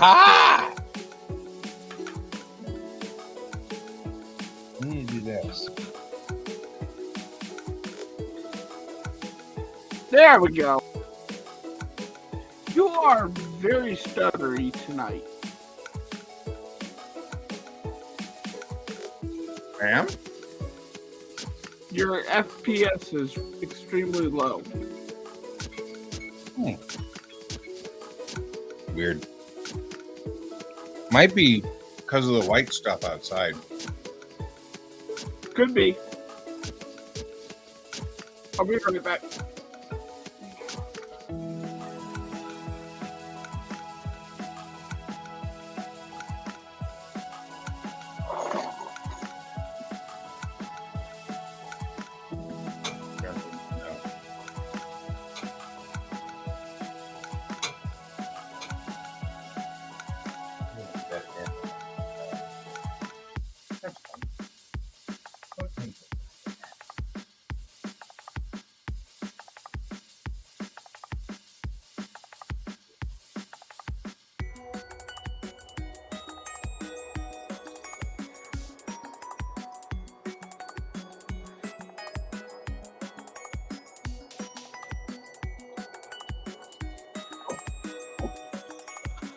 Aha! I need to do this. There we go. You are very stuttery tonight. I am? Your FPS is extremely low. Weird. Might be because of the white stuff outside. Could be. I'll be right back.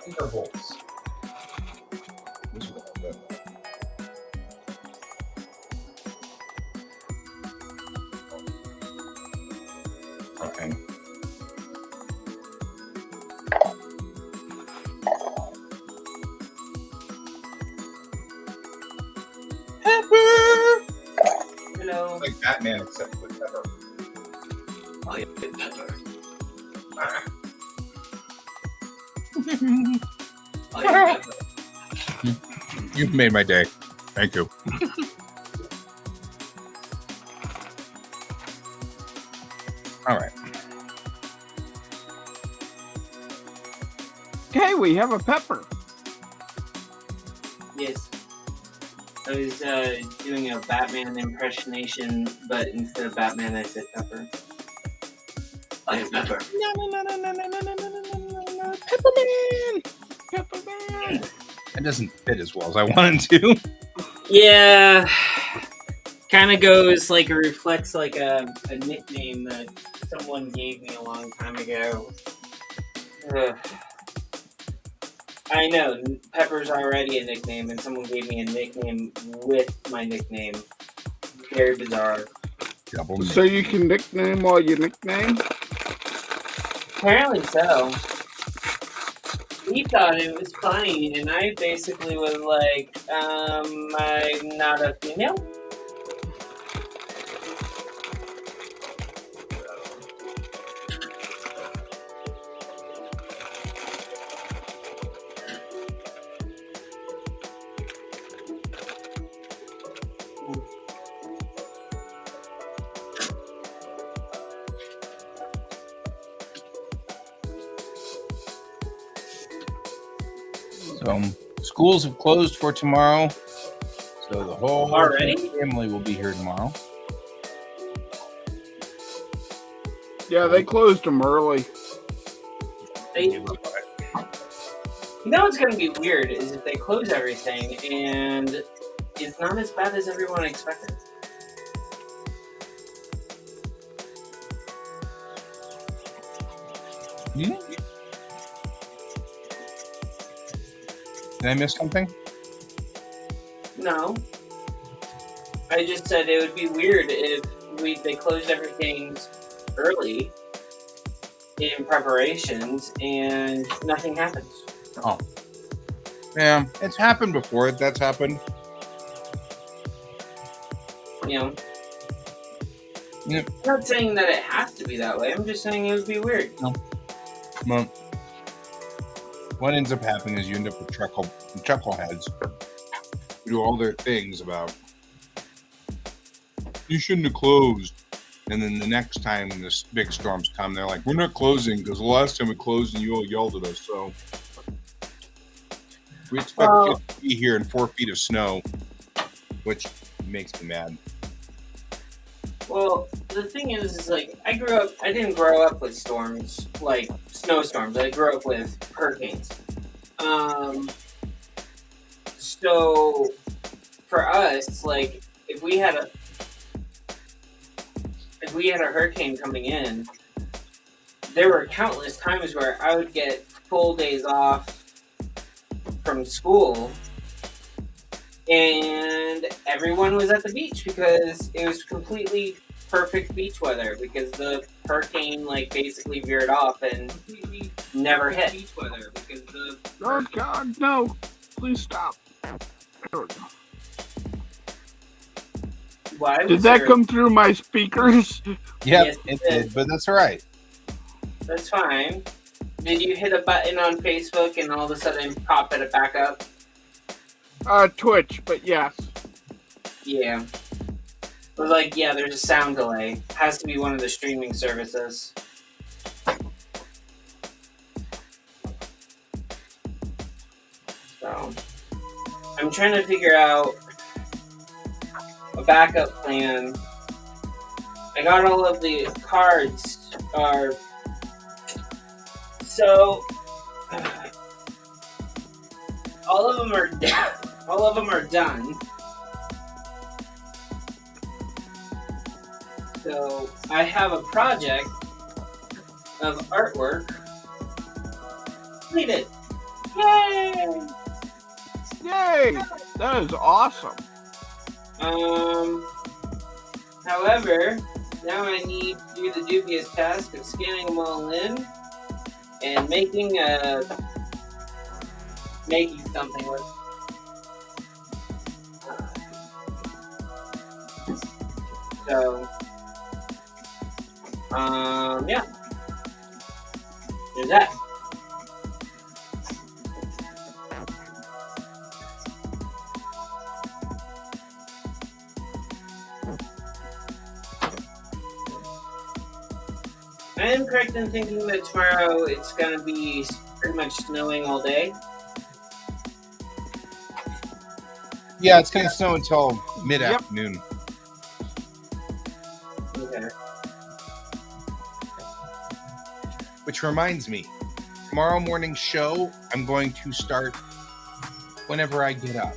Intervals. This is what I've done. Okay. Hello. Like Batman, except with pepper. I am Pepper. I am Pepper. You've made my day. Thank you. All right. Okay, we have a pepper. Yes. I was doing a Batman impersonation, but instead of Batman, I said Pepper. I am Pepper. Pepperman! Pepperman! It doesn't fit as well as I wanted to. Yeah. Kind of goes like, it reflects like a nickname that someone gave me a long time ago. Ugh. I know, Pepper's already a nickname, and someone gave me a nickname with my nickname. Very bizarre. Double So you can nickname while you nickname? Apparently so. He thought it was funny, and I basically was like, I'm not a female? So schools have closed for tomorrow. So the whole Already? family will be here tomorrow. Yeah, they closed them early. You know what's going to be weird is if they close everything and it's not as bad as everyone expected. Did I miss something? No. I just said it would be weird if they closed everything early in preparations and nothing happens. Oh. Yeah, it's happened before. That's happened. You know? Yeah. I'm not saying that it has to be that way. I'm just saying it would be weird. No. Well, what ends up happening is you end up with chuckleheads who do all their things about you shouldn't have closed. And then the next time this big storms come, they're like, we're not closing because the last time we closed and you all yelled at us. So we expect kids to be here in 4 feet of snow, which makes me mad. Well, the thing is like, I didn't grow up with storms, like snowstorms. I grew up with hurricanes. So for us, like if we had a hurricane coming in, there were countless times where I would get full days off from school, and everyone was at the beach because it was completely perfect beach weather because the hurricane like basically veered off and never hit. Beach weather because the Oh God, no! Please stop. There we go. Why Did that come through my speakers? Yep, Yes, it did, but that's all right. That's fine. Did you hit a button on Facebook and all of a sudden pop it back up? Twitch, but yes. Yeah. It was like, yeah, there's a sound delay. Has to be one of the streaming services. So, I'm trying to figure out a backup plan. I got all of the cards so all of them are done. So I have a project of artwork completed. Yay! Yay! That is awesome. However, now I need to do the dubious task of scanning them all in and making something with. So, yeah, there's that. I am correct in thinking that tomorrow it's going to be pretty much snowing all day. Yeah, it's going to snow until mid-afternoon. Okay. Which reminds me, tomorrow morning's show, I'm going to start whenever I get up.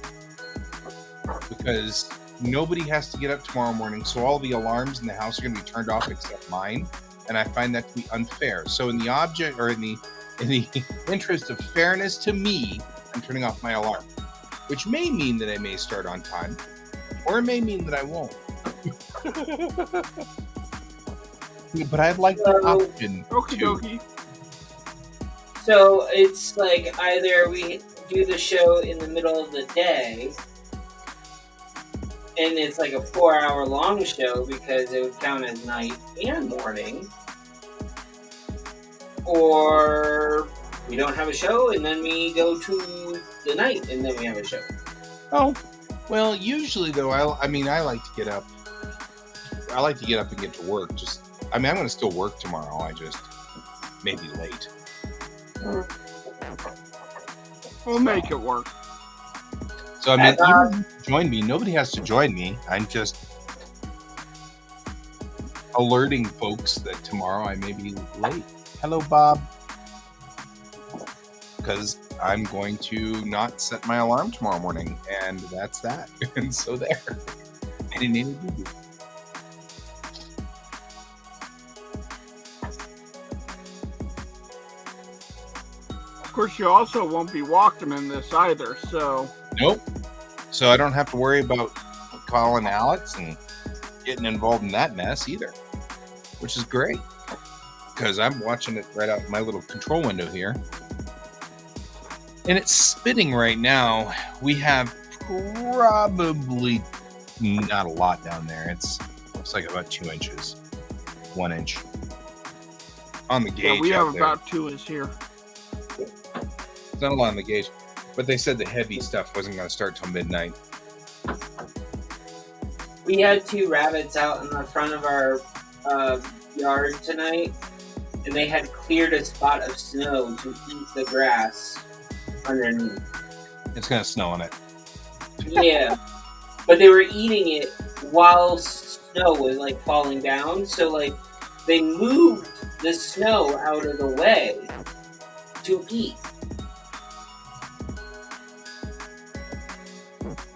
Because nobody has to get up tomorrow morning, so all the alarms in the house are going to be turned off except mine. And I find that to be unfair. So in the interest of fairness to me, I'm turning off my alarm. Which may mean that I may start on time, or it may mean that I won't. But I'd like the option. Okie dokie. So it's like either we do the show in the middle of the day, and it's like a 4-hour long show because it would count as night and morning, or we don't have a show and then we go to the night and then we have a show. Oh, well, usually though, I like to get up. I like to get up and get to work. I'm going to still work tomorrow. I just may be late. We'll make it work. So, I mean, join me. Nobody has to join me. I'm just alerting folks that tomorrow I may be late. Hello, Bob. Because I'm going to not set my alarm tomorrow morning, and that's that. And so there. I didn't even do it. Of course, you also won't be walking in this either, so... Nope. So I don't have to worry about calling Alex and getting involved in that mess either, which is great because I'm watching it right out my little control window here. And it's spitting right now. We have probably not a lot down there. Looks like about 2 inches, 1 inch on the gauge. Yeah, we have there. about 2 is here. It's not a lot on the gauge, but they said the heavy stuff wasn't going to start till midnight. We had 2 rabbits out in the front of our yard tonight, and they had cleared a spot of snow to eat the grass underneath. It's going to snow on it. Yeah, but they were eating it while snow was like falling down, so like they moved the snow out of the way to eat.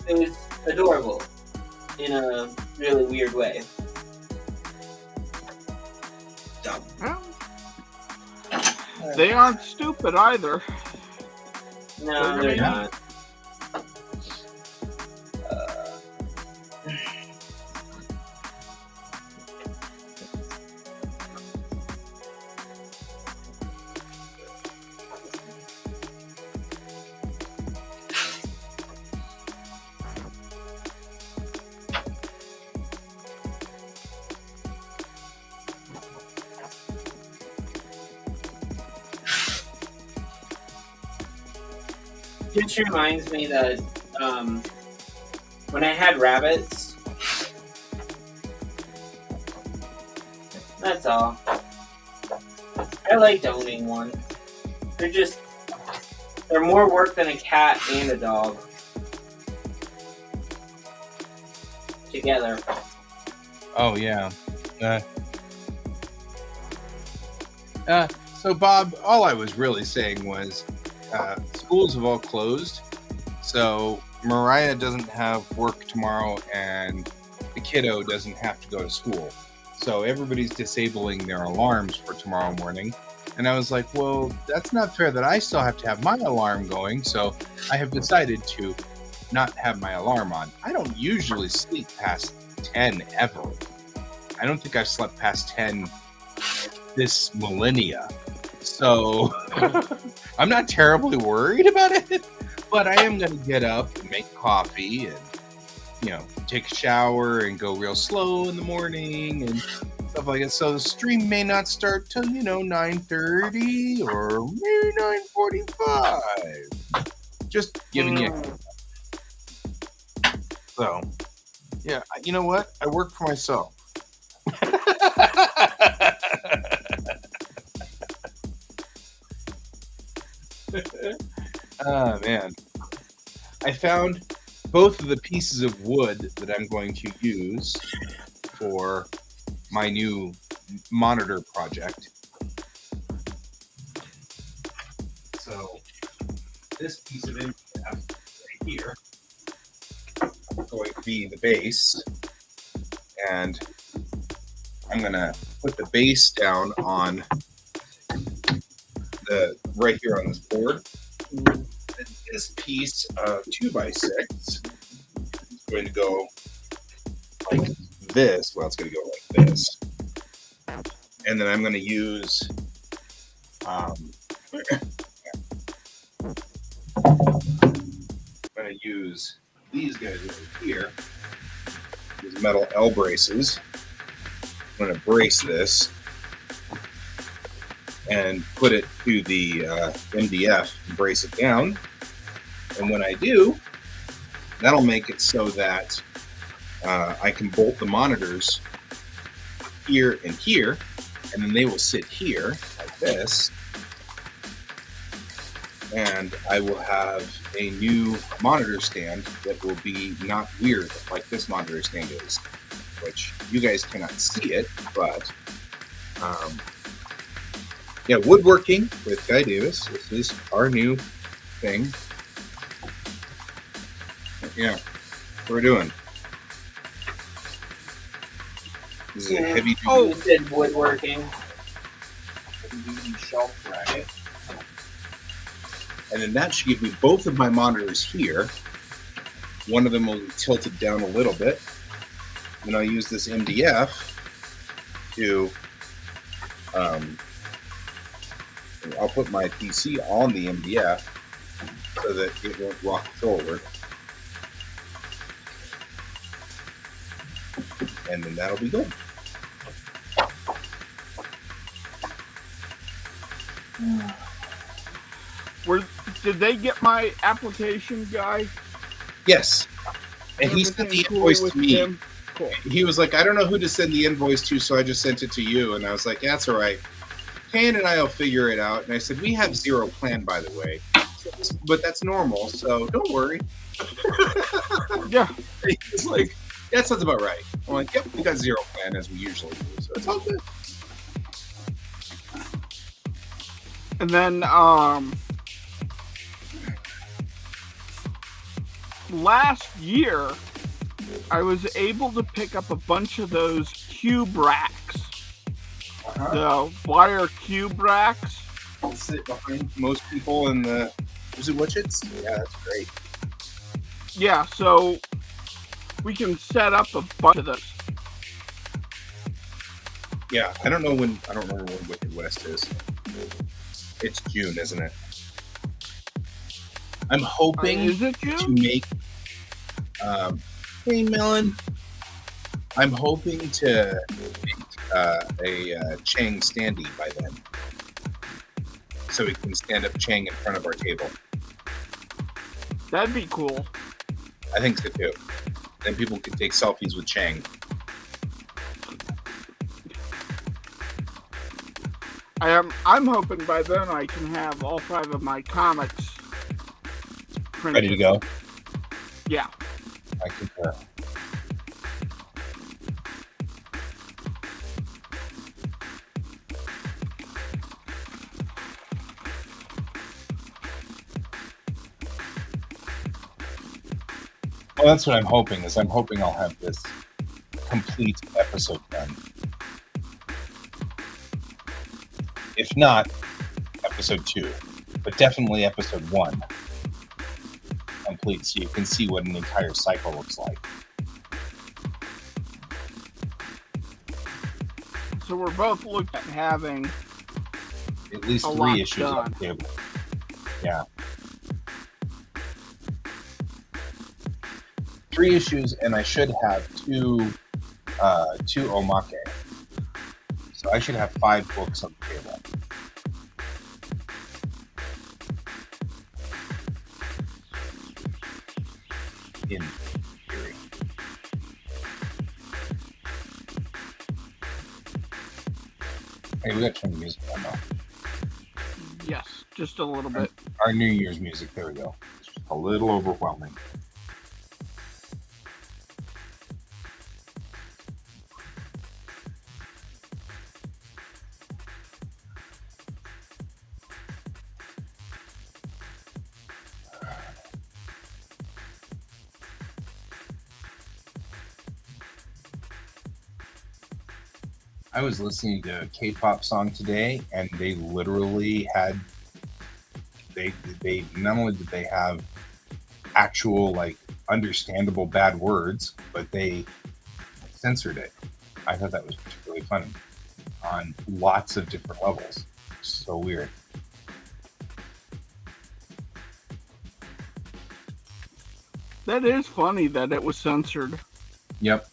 It was adorable in a really weird way. Well, they aren't stupid either. No, they're not. Just reminds me that when I had rabbits, that's all. I liked owning one. They're more work than a cat and a dog together. Oh yeah. So Bob, all I was really saying was schools have all closed, so Mariah doesn't have work tomorrow, and the kiddo doesn't have to go to school. So everybody's disabling their alarms for tomorrow morning. And I was like, well, that's not fair that I still have to have my alarm going. So I have decided to not have my alarm on. I don't usually sleep past 10 ever. I don't think I've slept past 10 this millennia. So I'm not terribly worried about it, but I am going to get up and make coffee and, take a shower and go real slow in the morning and stuff like that. So the stream may not start till, 9:30 or maybe 9:45. Just giving you. So, yeah, you know what? I work for myself. Oh, man. I found both of the pieces of wood that I'm going to use for my new monitor project. So this piece of MDF right here is going to be the base, and I'm going to put the base down on right here on this board. This piece of 2x6 is going to go like this. Well, it's going to go like this, and then I'm going to use these guys over here, these metal L braces. I'm going to brace this and put it to the MDF and brace it down. And when I do, that'll make it so that I can bolt the monitors here and here, and then they will sit here like this. And I will have a new monitor stand that will be not weird like this monitor stand is, which you guys cannot see it, but yeah, woodworking with Guy Davis. This is our new thing. Yeah, what we're doing. This is a heavy duty. Oh, you said woodworking. Heavy-duty shelf bracket. And then that should give me both of my monitors here. One of them will be tilted down a little bit. And I'll use this MDF to, I'll put my PC on the MDF so that it won't rock forward. And then that'll be good. Did they get my application, guy? Yes. And he sent the invoice to me. Him? Cool. He was like, I don't know who to send the invoice to, so I just sent it to you. And I was like, that's all right. Kane and I will figure it out. And I said, we have zero plan, by the way. But that's normal, so don't worry. Yeah. He's like, that sounds about right. I'm like, yep, we got zero plan as we usually do. So it's all good. And then, last year, I was able to pick up a bunch of those QuAcks. The wire QuAcks. Sit behind most people in the. Was it widgets? Yeah, that's great. Yeah, so we can set up a bunch of those. Yeah, I don't know when. I don't remember when Wicked West is. It's June, isn't it? I'm hoping Is it to June? make. Hey, Melon. I'm hoping to make a Chang standee by then, so we can stand up Chang in front of our table. That'd be cool. I think so too. Then people can take selfies with Chang. I'm hoping by then I can have all 5 of my comics printed. Ready to go? Yeah. I concur. Well, that's what I'm hoping. I'm hoping I'll have this complete episode done. If not, episode 2, but definitely episode 1 complete, so you can see what an entire cycle looks like. So we're both looking at having At least a 3 lot issues on done. the table. Yeah. 3 issues, and I should have two omake. So I should have 5 books on the table. In theory. Hey, we got to turn the music on though. Yes, just a little bit. Our New Year's music, there we go. It's just a little overwhelming. I was listening to a K-pop song today, and they literally had they not only did they have actual like understandable bad words, but they censored it. I thought that was particularly funny on lots of different levels. So weird. That is funny that it was censored. Yep.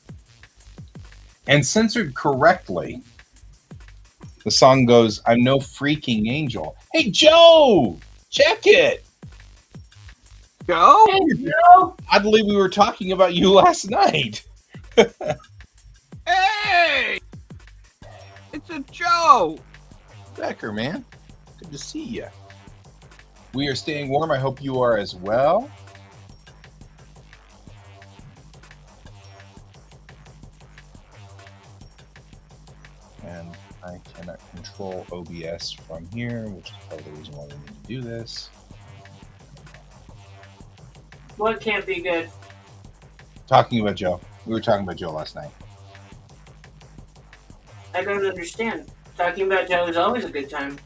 And censored correctly. The song goes, "I'm no freaking angel." Hey, Joe! Check it! Go? Hey, Joe! Oddly, we were talking about you last night. Hey! It's a Joe! Becker, man. Good to see you. We are staying warm. I hope you are as well. And I cannot control OBS from here, which is part of the reason why we need to do this. What can't be good? Talking about Joe. We were talking about Joe last night. I don't understand. Talking about Joe is always a good time.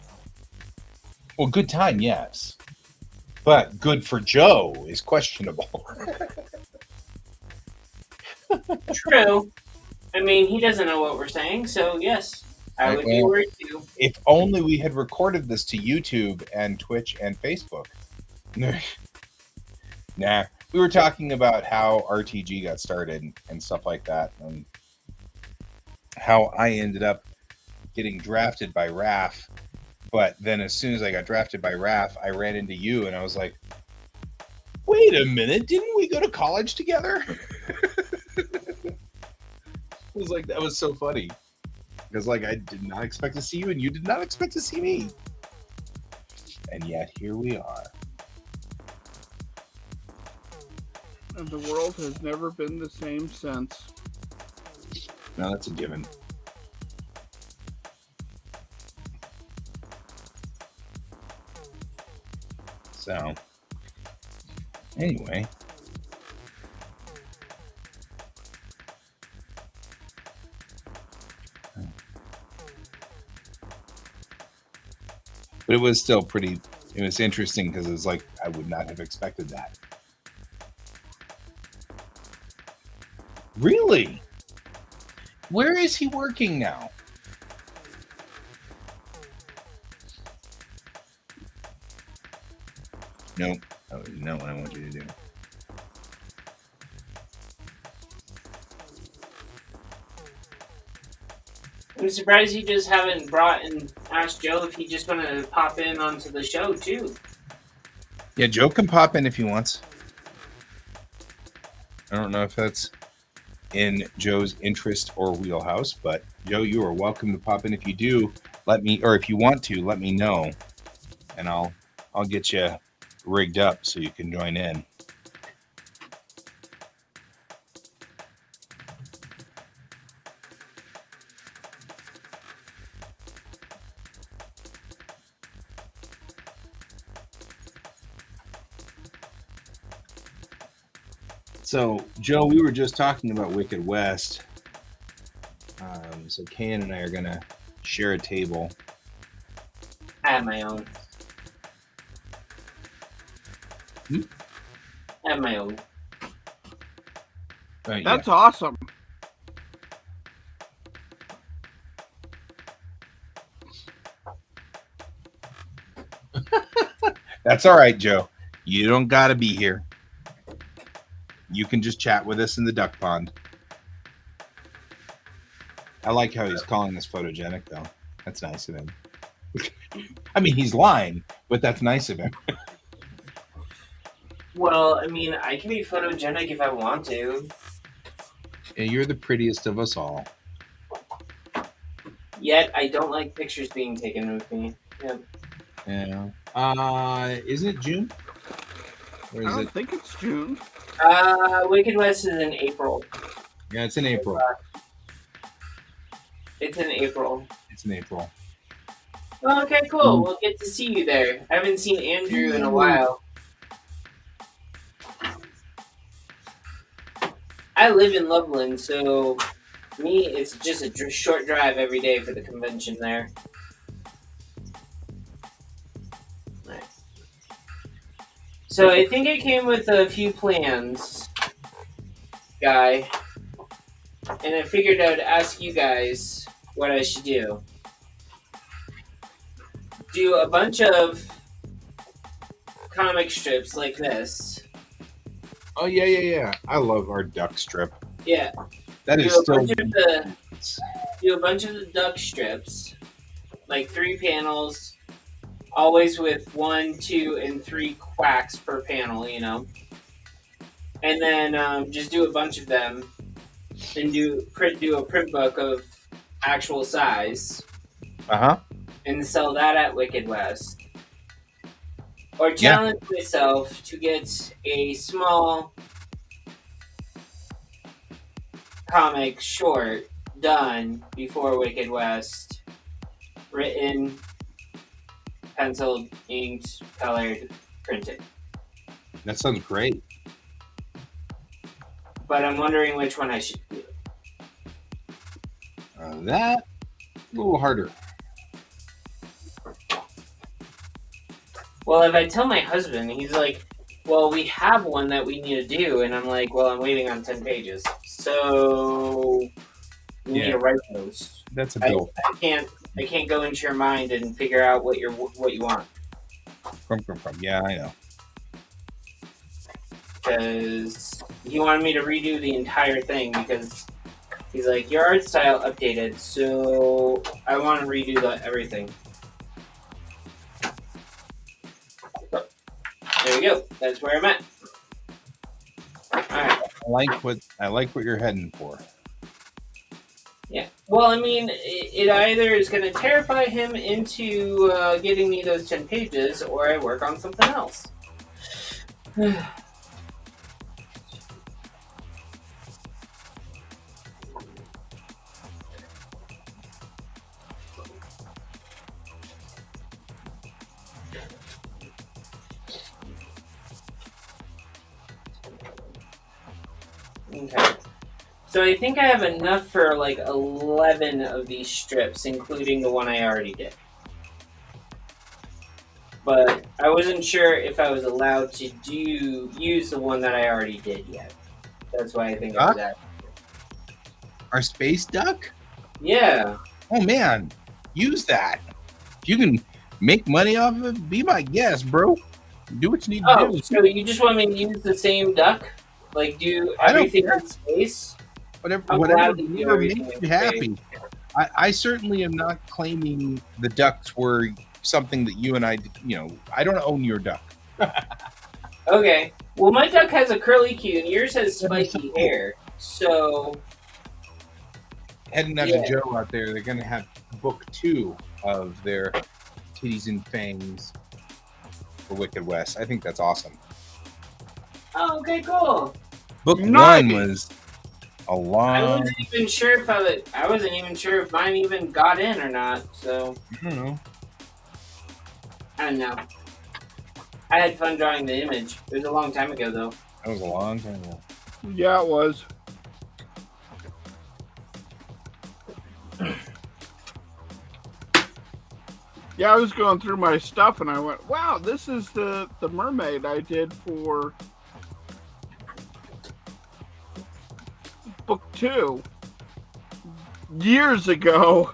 Well, good time, yes. But good for Joe is questionable. True. I mean, he doesn't know what we're saying, so yes, I would be worried too. If only we had recorded this to YouTube and Twitch and Facebook. Nah. We were talking about how RTG got started and stuff like that, and how I ended up getting drafted by Raph. But then as soon as I got drafted by Raph, I ran into you, and I was like, wait a minute, didn't we go to college together? It was like, that was so funny. Because like, I did not expect to see you, and you did not expect to see me. And yet, here we are. And the world has never been the same since. No, that's a given. So, anyway, But it was still pretty. It was interesting because it was like I would not have expected that. Really? Where is he working now? Nope. That was not what I want you to do. I'm surprised you just haven't brought and asked Joe if he just wanted to pop in onto the show too. Yeah, Joe can pop in if he wants. I don't know if that's in Joe's interest or wheelhouse, but Joe, you are welcome to pop in. If you do, let me, or if you want to, let me know, and I'll get you rigged up so you can join in. So, Joe, we were just talking about Wicked West. So Kan and I are gonna share a table. I have my own. I have my own. That's awesome. That's all right, Joe. You don't gotta be here. You can just chat with us in the duck pond. I like how he's calling us photogenic, though. That's nice of him. I mean, he's lying, but that's nice of him. Well, I mean, I can be photogenic if I want to. Yeah, you're the prettiest of us all. Yet, I don't like pictures being taken with me. Yep. Yeah. Isn't it June? Or I is don't it? think it's June. Wicked West is in April. Yeah, it's in April. It's in April. It's in April. Oh, okay, cool. We'll get to see you there. I haven't seen Andrew in a while. I live in Loveland, so me, it's just a short drive every day for the convention there. Nice. So I think I came with a few plans, guy, and I figured I'd ask you guys what I should do. Do a bunch of comic strips like this. Oh yeah. I love our duck strip. Yeah. That is still. Do a bunch of the duck strips, like 3 panels, always with 1, 2, and 3 QuaCks per panel, you know. And then just do a bunch of them, and do a print book of actual size, and sell that at Wicked West. Or challenge myself to get a small comic short done before Wicked West, written, penciled, inked, colored, printed. That sounds great. But I'm wondering which one I should do. That a little harder. Well, if I tell my husband, he's like, well, we have one that we need to do. And I'm like, well, I'm waiting on 10 pages. So you need to write those. That's a bill. I can't go into your mind and figure out what you want. Yeah, I know. Because he wanted me to redo the entire thing because he's like, your art style updated, so I want to redo everything. There we go. That's where I'm at. All right. I like what you're heading for. Yeah. Well, I mean, it either is going to terrify him into getting me those 10 pages, or I work on something else. Okay. So I think I have enough for like 11 of these strips, including the one I already did. but I wasn't sure if I was allowed to use the one that I already did yet. That's why I think I was Duck? at. Our space duck? Yeah. Oh man, use that. If you can make money off of it, be my guest, bro. Do what you need to Oh, do. so you just want me to use the same duck? Like do I don't everything care. in space? Whatever, I'll whatever, gladly do whatever everything makes in you space. happy. I certainly am not claiming the ducks were something that you and I, I don't own your duck. Okay. Well, my duck has a curly cue, and yours has That is so spiky cool. hair. So Heading out Yeah. to Joe out there, they're going to have book 2 of their Titties and Fangs for Wicked West. I think that's awesome. oh, okay, cool. Book Nice. 1 was a I long, wasn't even sure if I wasn't even sure if mine even got in or not. So I don't know. I don't know. I had fun drawing the image. It was a long time ago, though. That was a long time ago. Yeah, it was. Yeah, I was going through my stuff and I went, wow, this is the mermaid I did for book 2 years ago.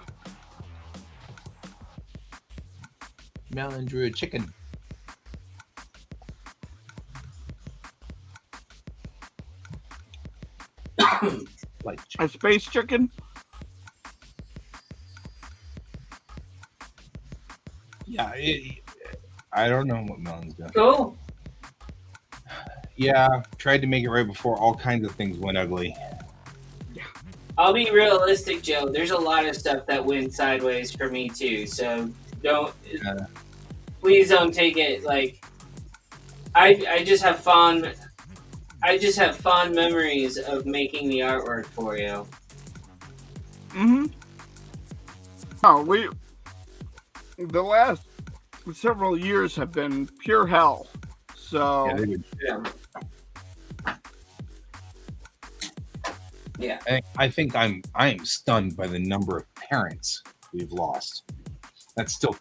Melon drew a chicken. Like A space chicken? yeah, I don't know what Melon's doing. Cool. Yeah, tried to make it right before all kinds of things went ugly. I'll be realistic, Joe. There's a lot of stuff that went sideways for me too. So don't, please don't take it like. I just have fond. I just have fond memories of making the artwork for you. Mm-hmm. Oh, the last several years have been pure hell. So Yeah, they would. Yeah. I think I am stunned by the number of parents we've lost. That still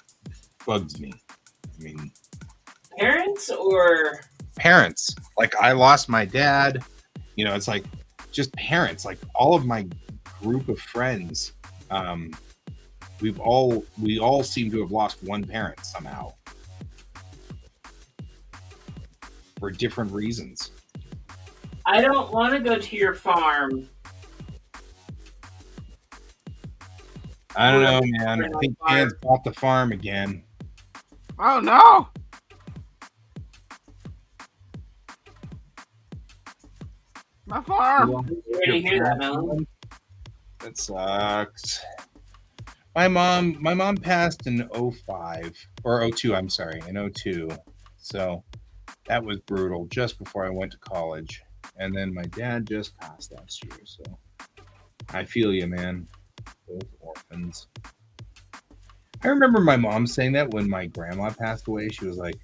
bugs me. I mean, Parents or parents. Like I lost my dad. It's like just parents. Like all of my group of friends, we all seem to have lost one parent somehow for different reasons. I don't want to go to your farm. I don't know, man. I think Dan's bought the farm again. oh no. My farm. I'm ready to hear that, Melon. That sucks. My mom passed in 05 or 02, I'm sorry, in 02. So that was brutal just before I went to college. And then my dad just passed last year. So I feel you, man. Both orphans. I remember my mom saying that when my grandma passed away. She was like,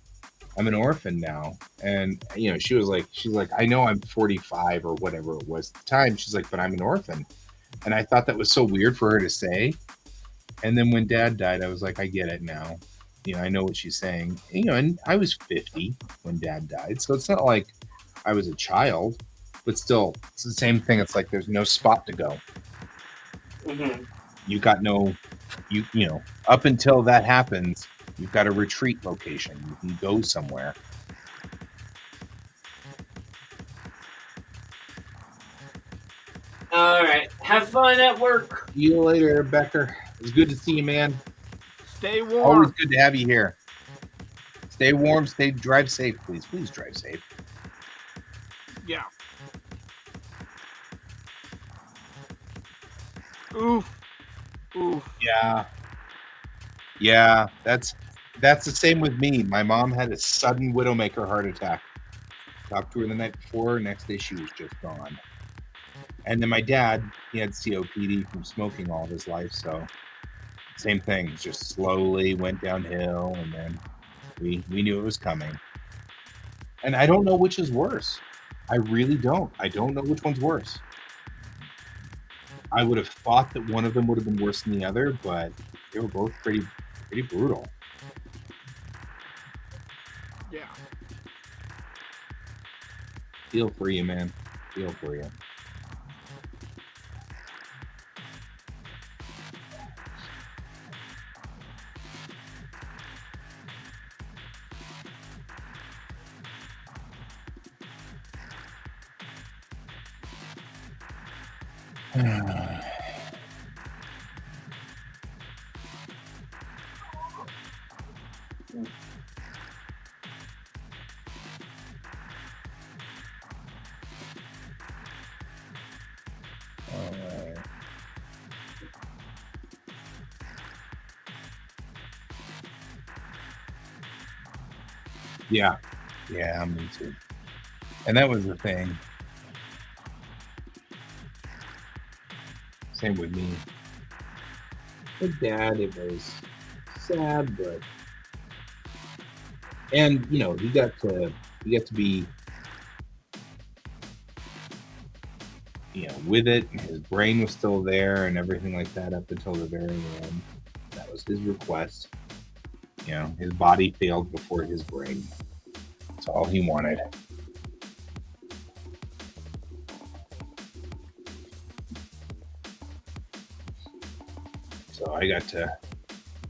I'm an orphan now. And, she's like, I know I'm 45 or whatever it was at the time. She's like, but I'm an orphan. And I thought that was so weird for her to say. And then when dad died, I was like, I get it now. I know what she's saying. And I was 50 when dad died. So it's not like I was a child, but still, it's the same thing. It's like there's no spot to go. Mm-hmm. You got no, up until that happens, you've got a retreat location. You can go somewhere. All right. Have fun at work. See you later, Becker. It was good to see you, man. Stay warm. Always good to have you here. Stay warm. Drive safe, please. Please drive safe. Yeah. Oof. Oof. Yeah. That's the same with me. My mom had a sudden widowmaker heart attack. Talked to her the night before. Next day, she was just gone. And then my dad, he had COPD from smoking all of his life. So same thing. Just slowly went downhill. And then we knew it was coming. And I don't know which is worse. I really don't. I don't know which one's worse. I would have thought that one of them would have been worse than the other, but they were both pretty brutal. Feel for you, man. Feel for you. Alright. Yeah. Yeah, me too. And that was the thing. Same with me. With Dad, it was sad, but and he got to be with it. His brain was still there and everything like that up until the very end. That was his request. His body failed before his brain. That's all he wanted. So I got to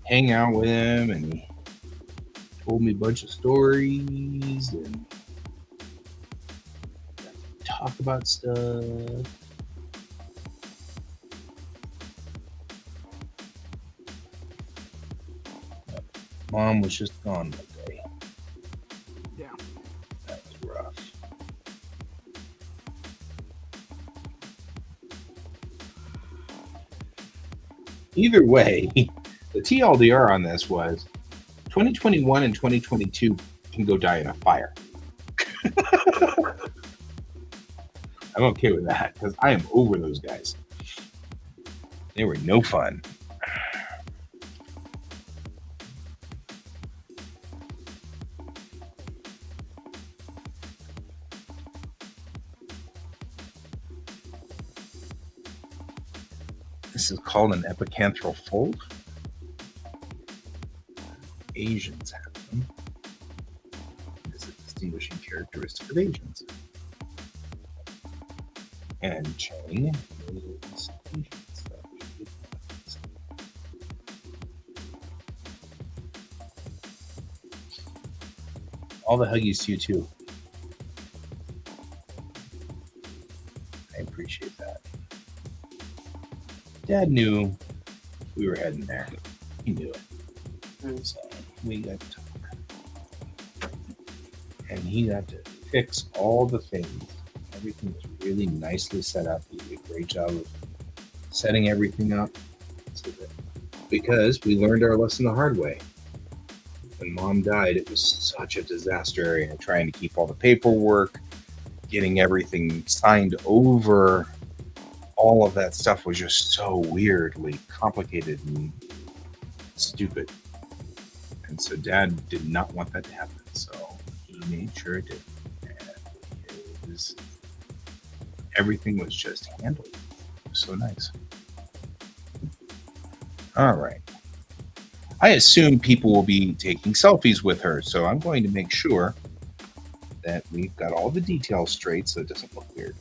hang out with him, and he told me a bunch of stories and talk about stuff. Mom was just gone that day. Yeah. That was rough. Either way, the TLDR on this was 2021 and 2022 can go die in a fire. I'm okay with that because I am over those guys. They were no fun. This is called an epicantral fold. Asians have them. It's a distinguishing characteristic of Asians. And Chang is Asian stuff. All the huggies to you too. I appreciate that. Dad knew we were heading there. He knew it. So we got to talk. And he got to fix all the things. Everything was really nicely set up. He did a great job of setting everything up. Because we learned our lesson the hard way. When Mom died, it was such a disaster. Trying to keep all the paperwork, getting everything signed over. All of that stuff was just so weirdly complicated and stupid. And so Dad did not want that to happen. So he made sure it did. And everything was just handled. It was so nice. All right. I assume people will be taking selfies with her, so I'm going to make sure that we've got all the details straight so it doesn't look weird.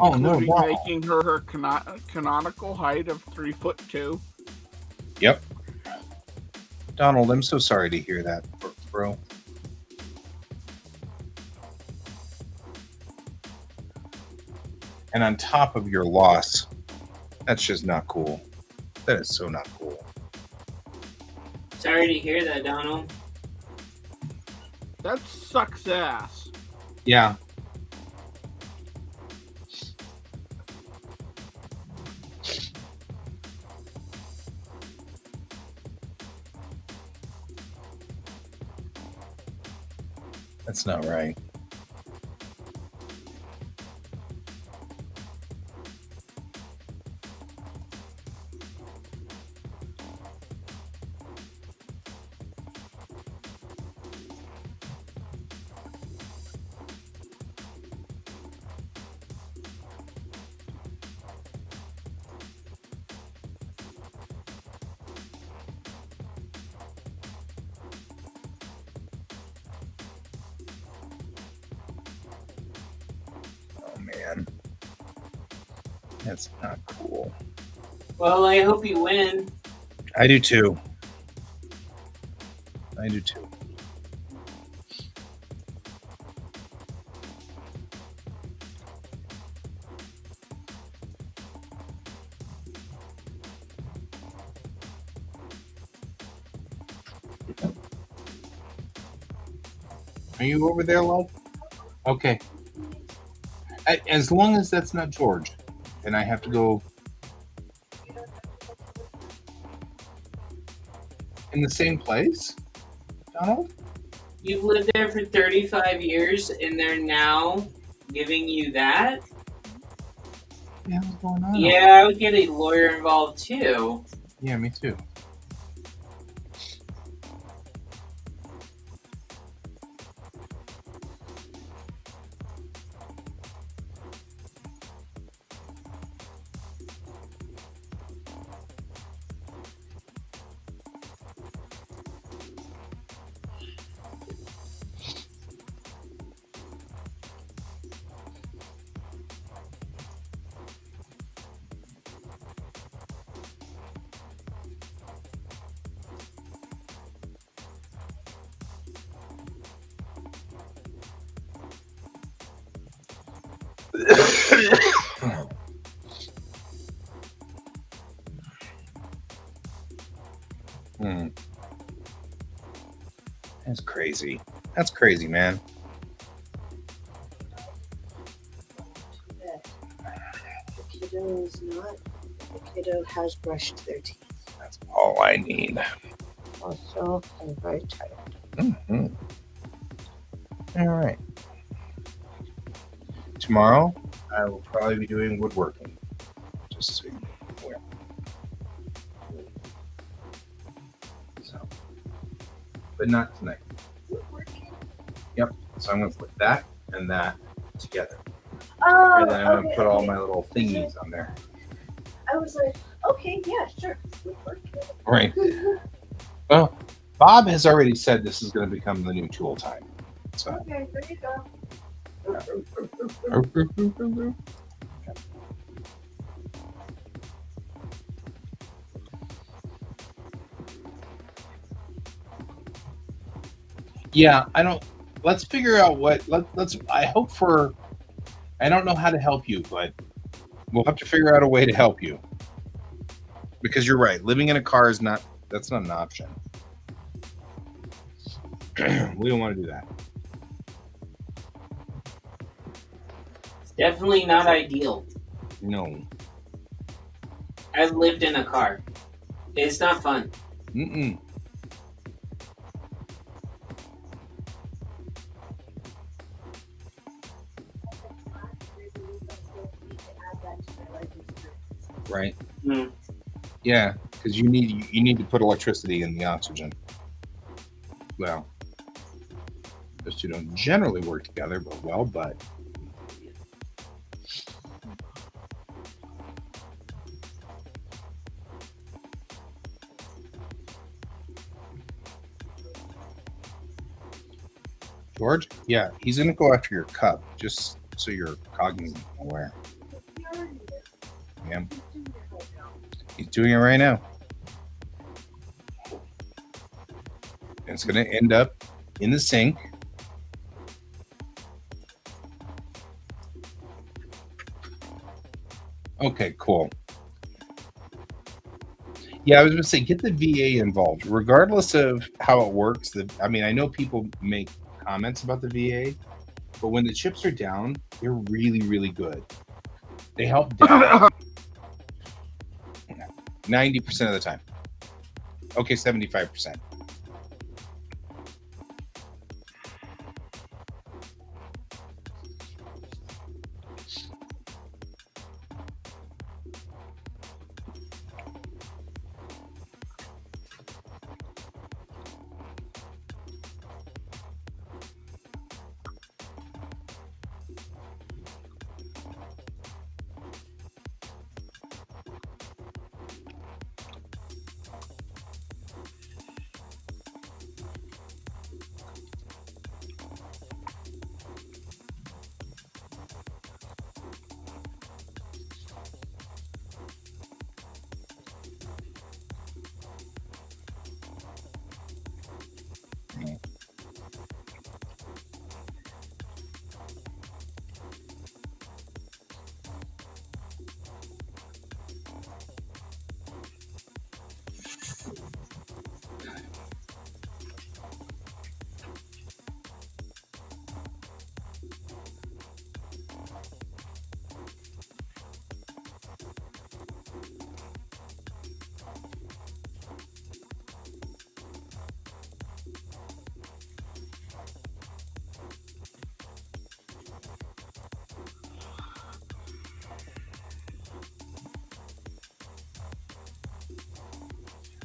Oh no! Wow. Making her canonical height of 3'2". Yep. Donald, I'm so sorry to hear that, bro. And on top of your loss, that's just not cool. That is so not cool. Sorry to hear that, Donald. That sucks ass. Yeah. That's not right. That's not cool. Well, I hope you win. I do too. I do too. Are you over there, love? Okay. As long as that's not George, and I have to go in the same place, Donald? You've lived there for 35 years, and they're now giving you that? Yeah, what's going on? Yeah, I would get a lawyer involved too. Yeah, me too. Hmm. That's crazy. That's crazy, man. The kiddo is not. The kiddo has brushed their teeth. That's all I need. Also, I'm very tired. Mm-hmm. All right. Tomorrow, I will probably be doing woodworking. Just so you know where. So, but not tonight. Yep. So I'm going to put that and that together. Oh, And then I'm going to put all my little thingies on there. I was like, okay, yeah, sure. Right. Well, Bob has already said this is going to become the new tool time. So. Okay, there you go. Yeah, I don't. Let's figure out what. Let's. I hope for. I don't know how to help you, but we'll have to figure out a way to help you. Because you're right. Living in a car is not. That's not an option. We don't want to do that. It's definitely not ideal. No. I've lived in a car. It's not fun. Mm-mm. Right. Mm. Yeah, because you need to put electricity in the oxygen. Well, those two don't generally work together, but George, yeah, he's gonna go after your cup, just so you're cognizant aware. Yeah, he's doing it right now. And it's gonna end up in the sink. Okay, cool. Yeah, I was going to say, get the VA involved, regardless of how it works. I mean, I know people make comments about the VA, but when the chips are down, they're really, really good. They help down 90% of the time. Okay, 75%.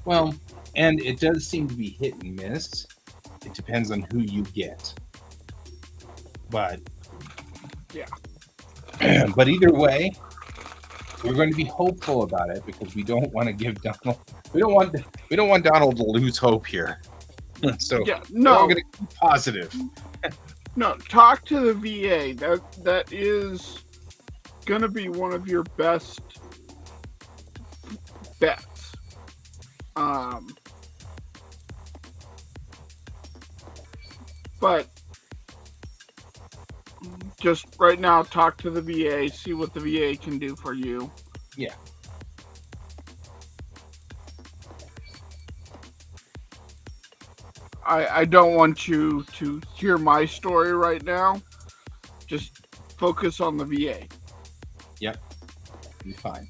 Well, and it does seem to be hit and miss. It depends on who you get. But Yeah. but either way, we're going to be hopeful about it because we don't want to give Donald. We don't want Donald to lose hope here. So Yeah, we're all no, going to be positive. no. Talk to the VA. That is gonna be one of your best bets. But just right now, talk to the VA. See what the VA can do for you. Yeah. I don't want you to hear my story right now. Just focus on the VA. Yep. Be fine.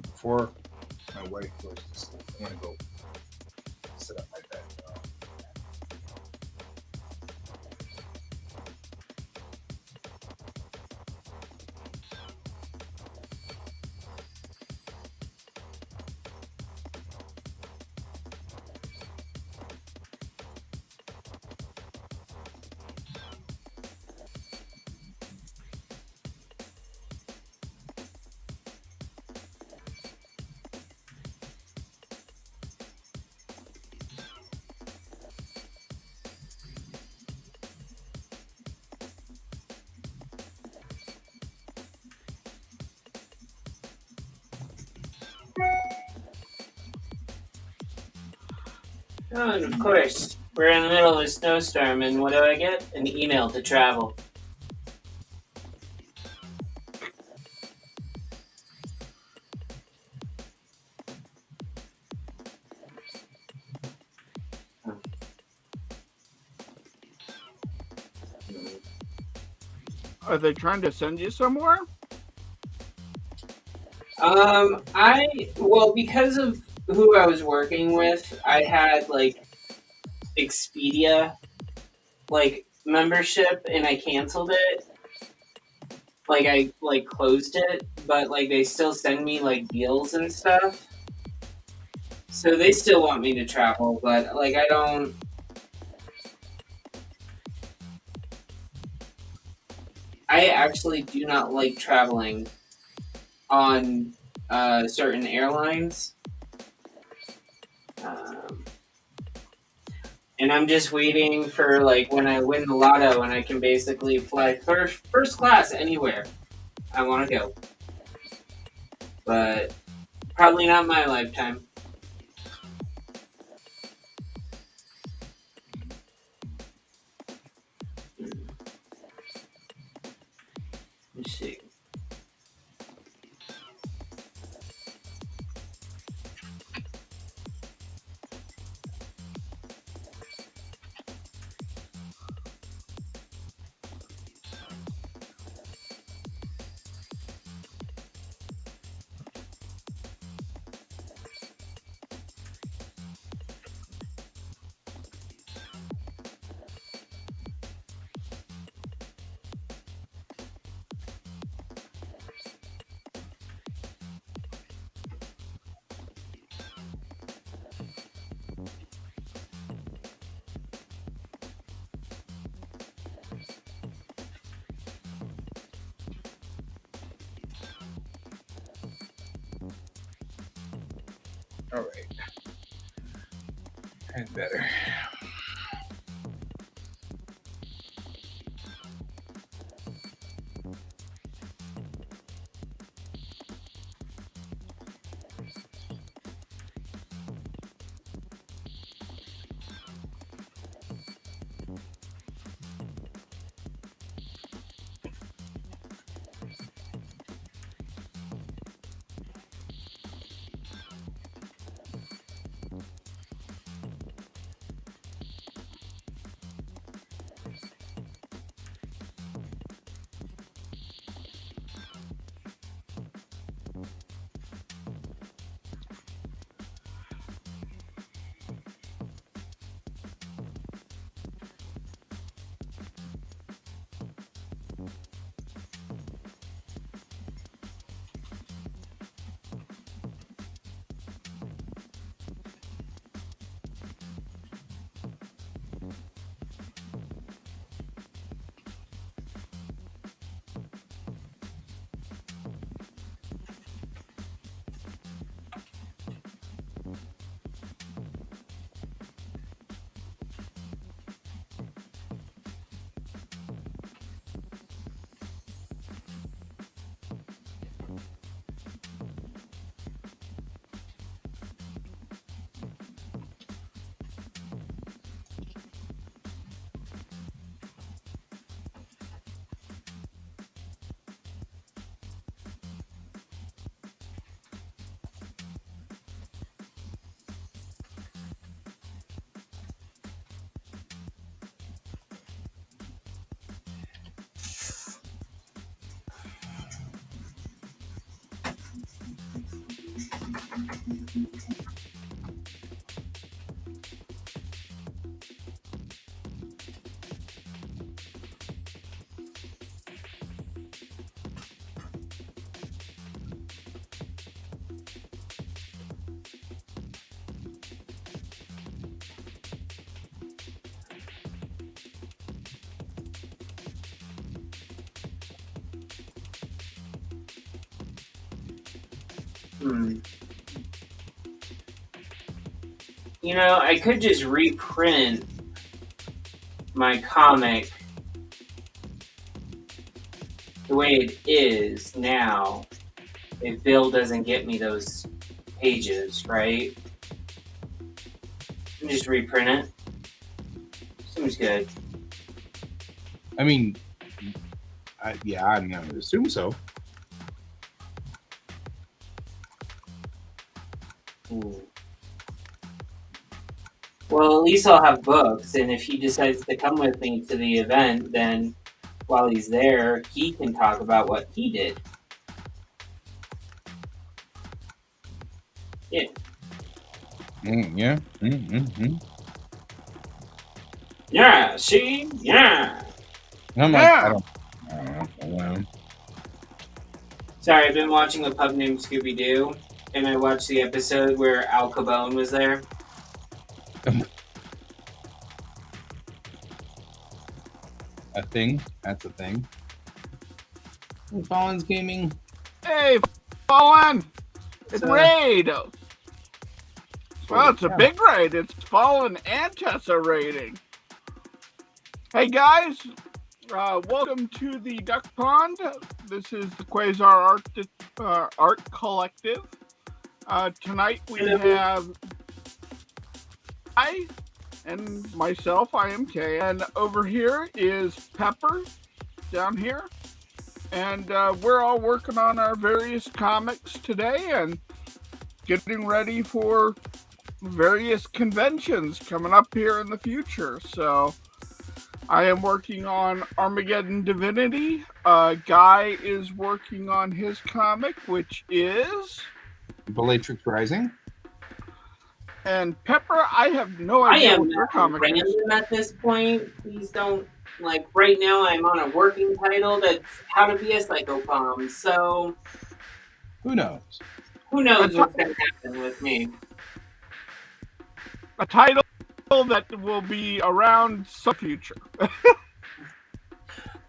Before my wife goes to sleep, I'm gonna go set up my bed. Oh, and of course, we're in the middle of a snowstorm, and what do I get? An email to travel. Are they trying to send you somewhere? Because of who I was working with, I had like Expedia membership, and I canceled it. Like I closed it, but like they still send me like deals and stuff. So they still want me to travel, but like I don't. I actually do not like traveling on certain airlines. And I'm just waiting for like when I win the lotto and I can basically fly first class anywhere I want to go. But probably not my lifetime. Let's see. All right. And better. You know, I could just reprint my comic the way it is now if Bill doesn't get me those pages, right? And just reprint it. Seems good. I mean, yeah, I mean, I would assume so. Well, at least I'll have books, and if he decides to come with me to the event, then while he's there, he can talk about what he did. Yeah. Yeah. Mm-hmm. Yeah, see? Yeah. I'm like, I don't know. Sorry, I've been watching a pub named Scooby-Doo, and I watched the episode where Al Capone was there. A thing? That's a thing. Fallen's Gaming. Hey, Fallen! It's raid! Well, it's a big raid. It's Fallen and Tessa raiding. Hey, guys. Welcome to the Duck Pond. This is the Quasar Art Collective. Tonight we have I and myself. I am Kay. And over here is Pepper down here. And we're all working on our various comics today and getting ready for various conventions coming up here in the future. So I am working on Armageddon Divinity. Guy is working on his comic, which is Bellatrix Rising. And Pepper, I have no idea what your comic is. Random at this point. Please don't. Like, right now I'm on a working title that's How to Be a Psychopomb, so who knows? Who knows what's going to happen with me? A title that will be around some future.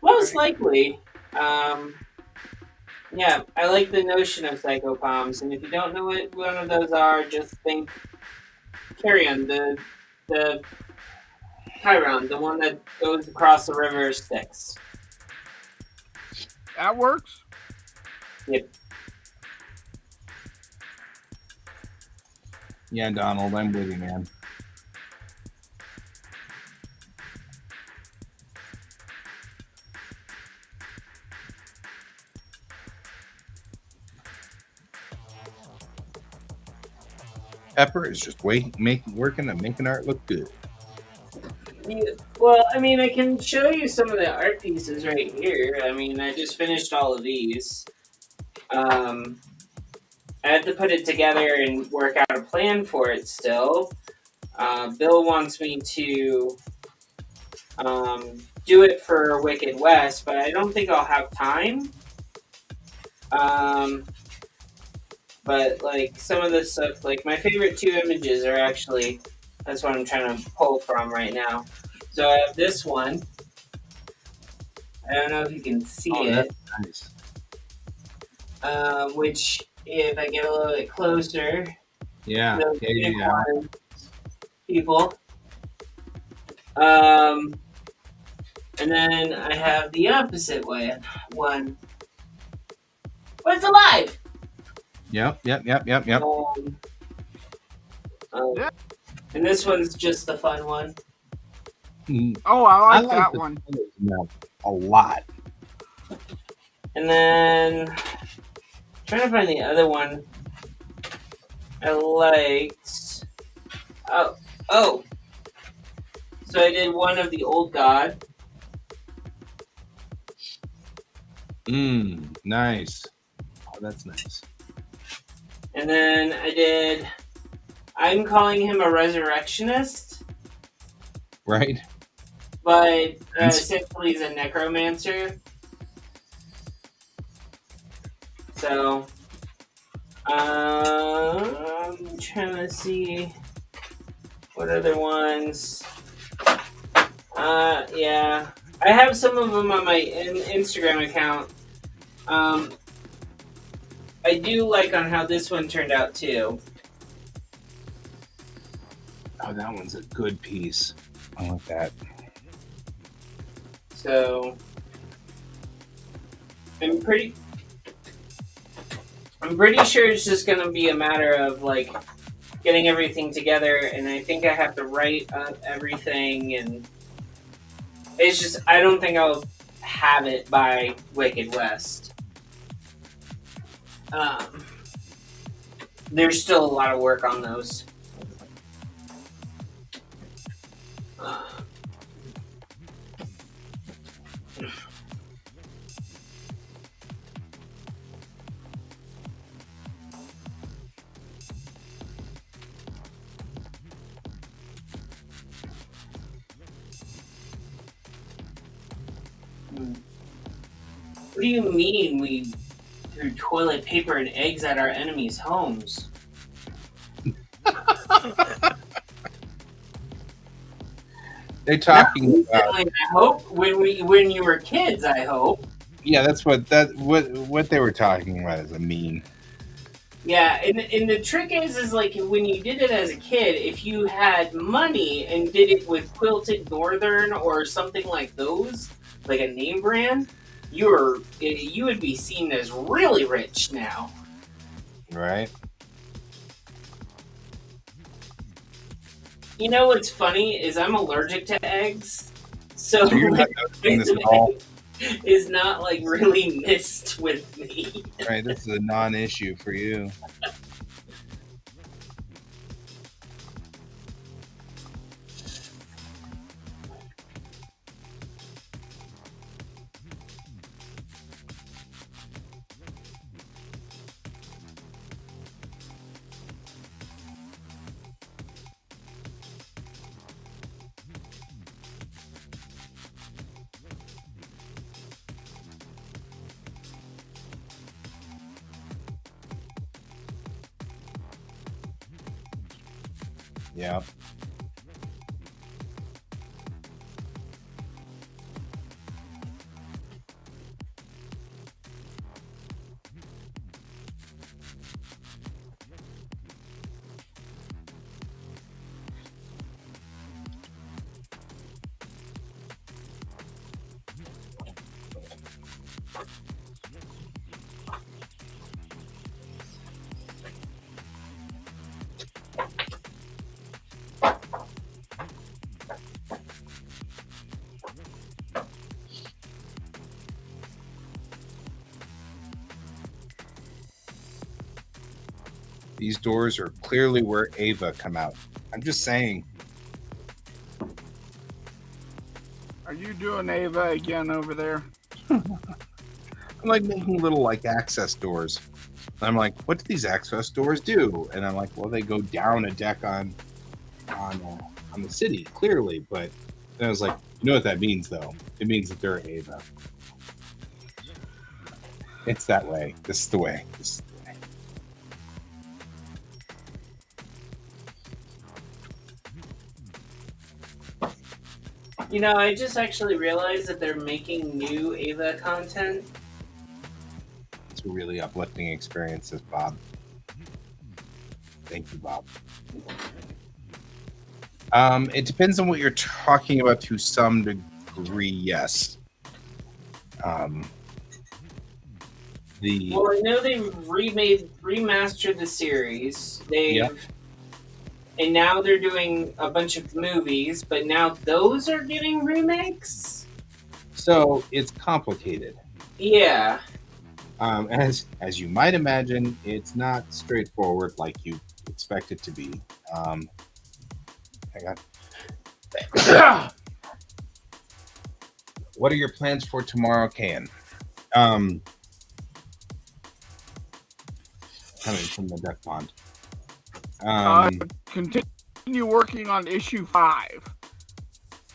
Most likely. Yeah, I like the notion of psychopoms, and if you don't know what one of those are, just think Carrion, the Chiron, the one that goes across the river Styx. That works. Yep. Yeah, Donald, I'm with you, man. Pepper is just working and making art look good. Yeah, well, I mean, I can show you some of the art pieces right here. I mean, I just finished all of these. I had to put it together and work out a plan for it still. Bill wants me to do it for Wicked West, but I don't think I'll have time. But, like, some of this stuff, like, my favorite two images are actually, that's what I'm trying to pull from right now. So I have this one. I don't know if you can see it. Nice. Which, if I get a little bit closer, yeah, people. And then I have the opposite one. But it's alive. Yep. And this one's just the fun one. Oh, I like that one. A lot. And then trying to find the other one I liked. Oh. So I did one of the old god. Nice. Oh, that's nice. And then I'm calling him a resurrectionist, Right? but essentially he's a necromancer. So, I'm trying to see what other ones. Yeah. I have some of them on my Instagram account. I do like on how this one turned out too. Oh, that one's a good piece. I like that. So I'm pretty sure it's just gonna be a matter of like getting everything together, and I think I have to write up everything, and it's just I don't think I'll have it by Wicked West. There's still a lot of work on those. What do you mean we threw toilet paper and eggs at our enemies' homes? They're talking about. I hope when you were kids. I hope. Yeah, that's what they were talking about is a meme. Yeah, and the trick is like when you did it as a kid, if you had money and did it with Quilted Northern or something like those, like a name brand, you would be seen as really rich now. Right? You know what's funny is I'm allergic to eggs, so you're not noticing this at all. Is not like really missed with me. Right, this is a non-issue for you. Yeah. These doors are clearly where Ava come out. I'm just saying. Are you doing Ava again over there? I'm like making little like access doors. I'm like, what do these access doors do? And I'm like, well, they go down a deck on the city, clearly. But then I was like, you know what that means, though? It means that they're Ava. It's that way. This is the way. This is the way. You know, I just actually realized that they're making new Ava content. It's a really uplifting experience, Bob. Thank you, Bob. It depends on what you're talking about to some degree, yes. Well, I know they remastered the series. And now they're doing a bunch of movies, but now those are getting remakes. So it's complicated. Yeah. As you might imagine, it's not straightforward like you expect it to be. Hang on. What are your plans for tomorrow, Can? coming from the duck pond. Continue working on issue 5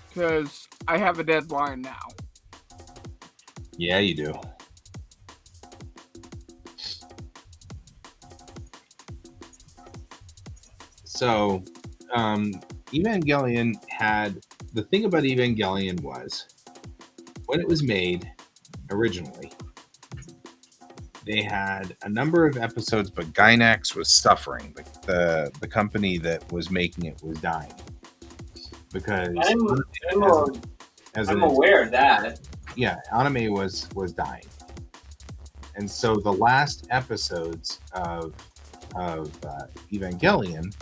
because I have a deadline now. Yeah, you do. So, Evangelion had the thing about Evangelion was when it was made originally, they had a number of episodes, but Gainax was suffering. The company that was making it was dying because I'm aware of that. Yeah, anime was dying, and so the last episodes of Evangelion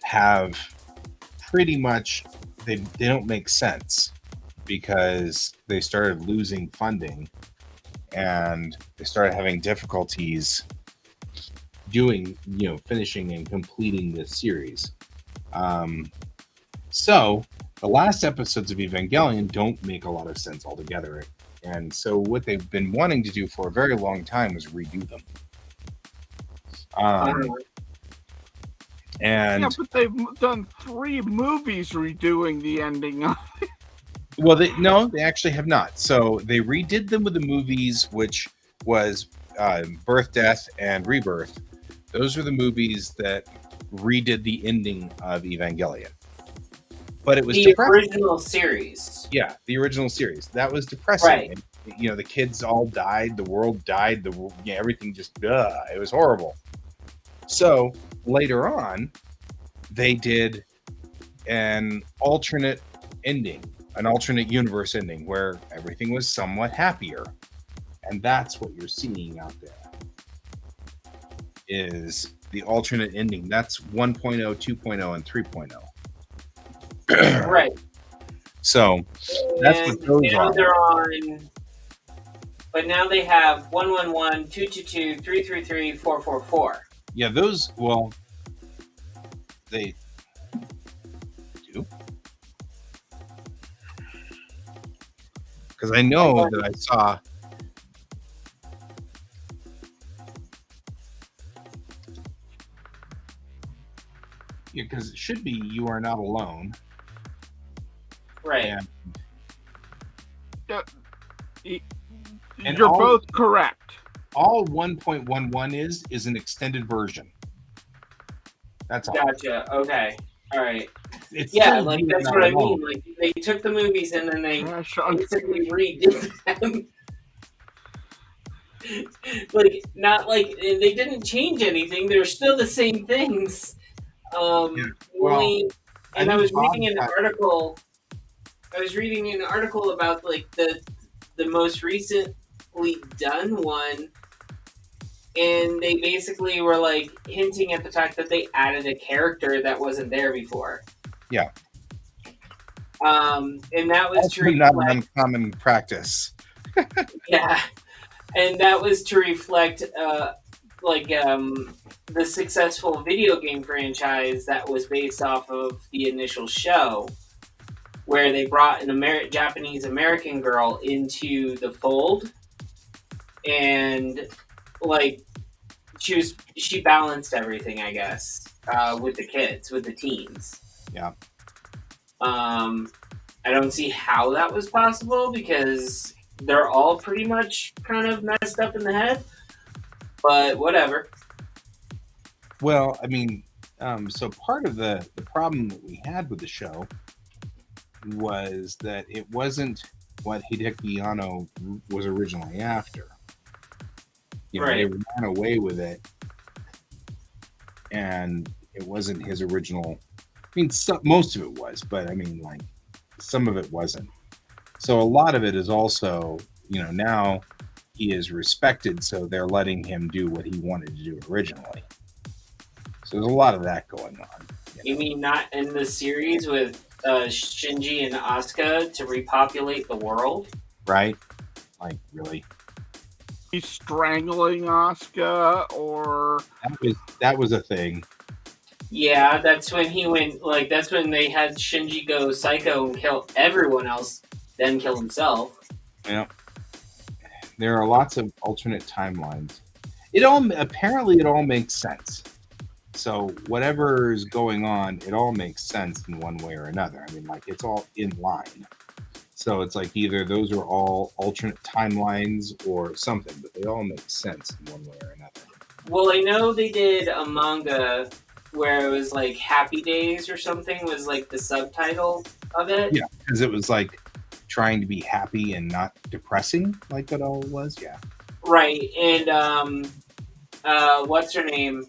have pretty much they don't make sense because they started losing funding and they started having difficulties doing finishing and completing this series. So the last episodes of Evangelion don't make a lot of sense altogether, and so what they've been wanting to do for a very long time was redo them. And yeah, but they've done 3 movies redoing the ending. Well, they actually have not. So they redid them with the movies, which was Birth, Death, and Rebirth. Those were the movies that redid the ending of Evangelion. But it was the depressing. Original series. Yeah, the original series. That was depressing. Right. And, the kids all died. The world died. Everything just it was horrible. So later on, they did an alternate ending. An alternate universe ending where everything was somewhat happier. And that's what you're seeing out there is the alternate ending. That's 1.0, 2.0, and 3.0. Right. So that's what those now are. They're on, but now they have 111, 222, 333, 444. Yeah, those, well, they do. Because I know that I saw. Yeah, because it should be You Are Not Alone. Right. And you're both correct. All 1.11 is an extended version. That's all. Gotcha. Okay. All right. It's yeah, like that's what I mean. Like they took the movies and then they basically redid them. Like not like they didn't change anything. They're still the same things. And I was reading an article. I was reading an article about like the most recently done one, and they basically were like hinting at the fact that they added a character that wasn't there before. Yeah. And that was to reflect, not an uncommon practice. Yeah, and that was to reflect the successful video game franchise that was based off of the initial show, where they brought an Japanese American girl into the fold, and like she balanced everything, I guess, with the kids, with the teens. Yeah. I don't see how that was possible because they're all pretty much kind of messed up in the head, but whatever. Well, I mean, so part of the problem that we had with the show was that it wasn't what Hideki Anno was originally after. They ran away with it, and it wasn't his original. I mean, most of it was, but I mean, like, some of it wasn't. So a lot of it is also, now he is respected, so they're letting him do what he wanted to do originally. So there's a lot of that going on. You mean not in the series with Shinji and Asuka to repopulate the world? Right? Like, really? He's strangling Asuka, or that was a thing. Yeah, that's when he went, like, that's when they had Shinji go psycho and kill everyone else, then kill himself. Yeah. There are lots of alternate timelines. it all makes sense. So whatever is going on, it all makes sense in one way or another. I mean, like it's all in line. So it's like either those are all alternate timelines or something, but they all make sense in one way or another. Well, I know they did a manga where it was like Happy Days or something was like the subtitle of it. Yeah, because it was like trying to be happy and not depressing, like it all was. Yeah. Right. And what's her name?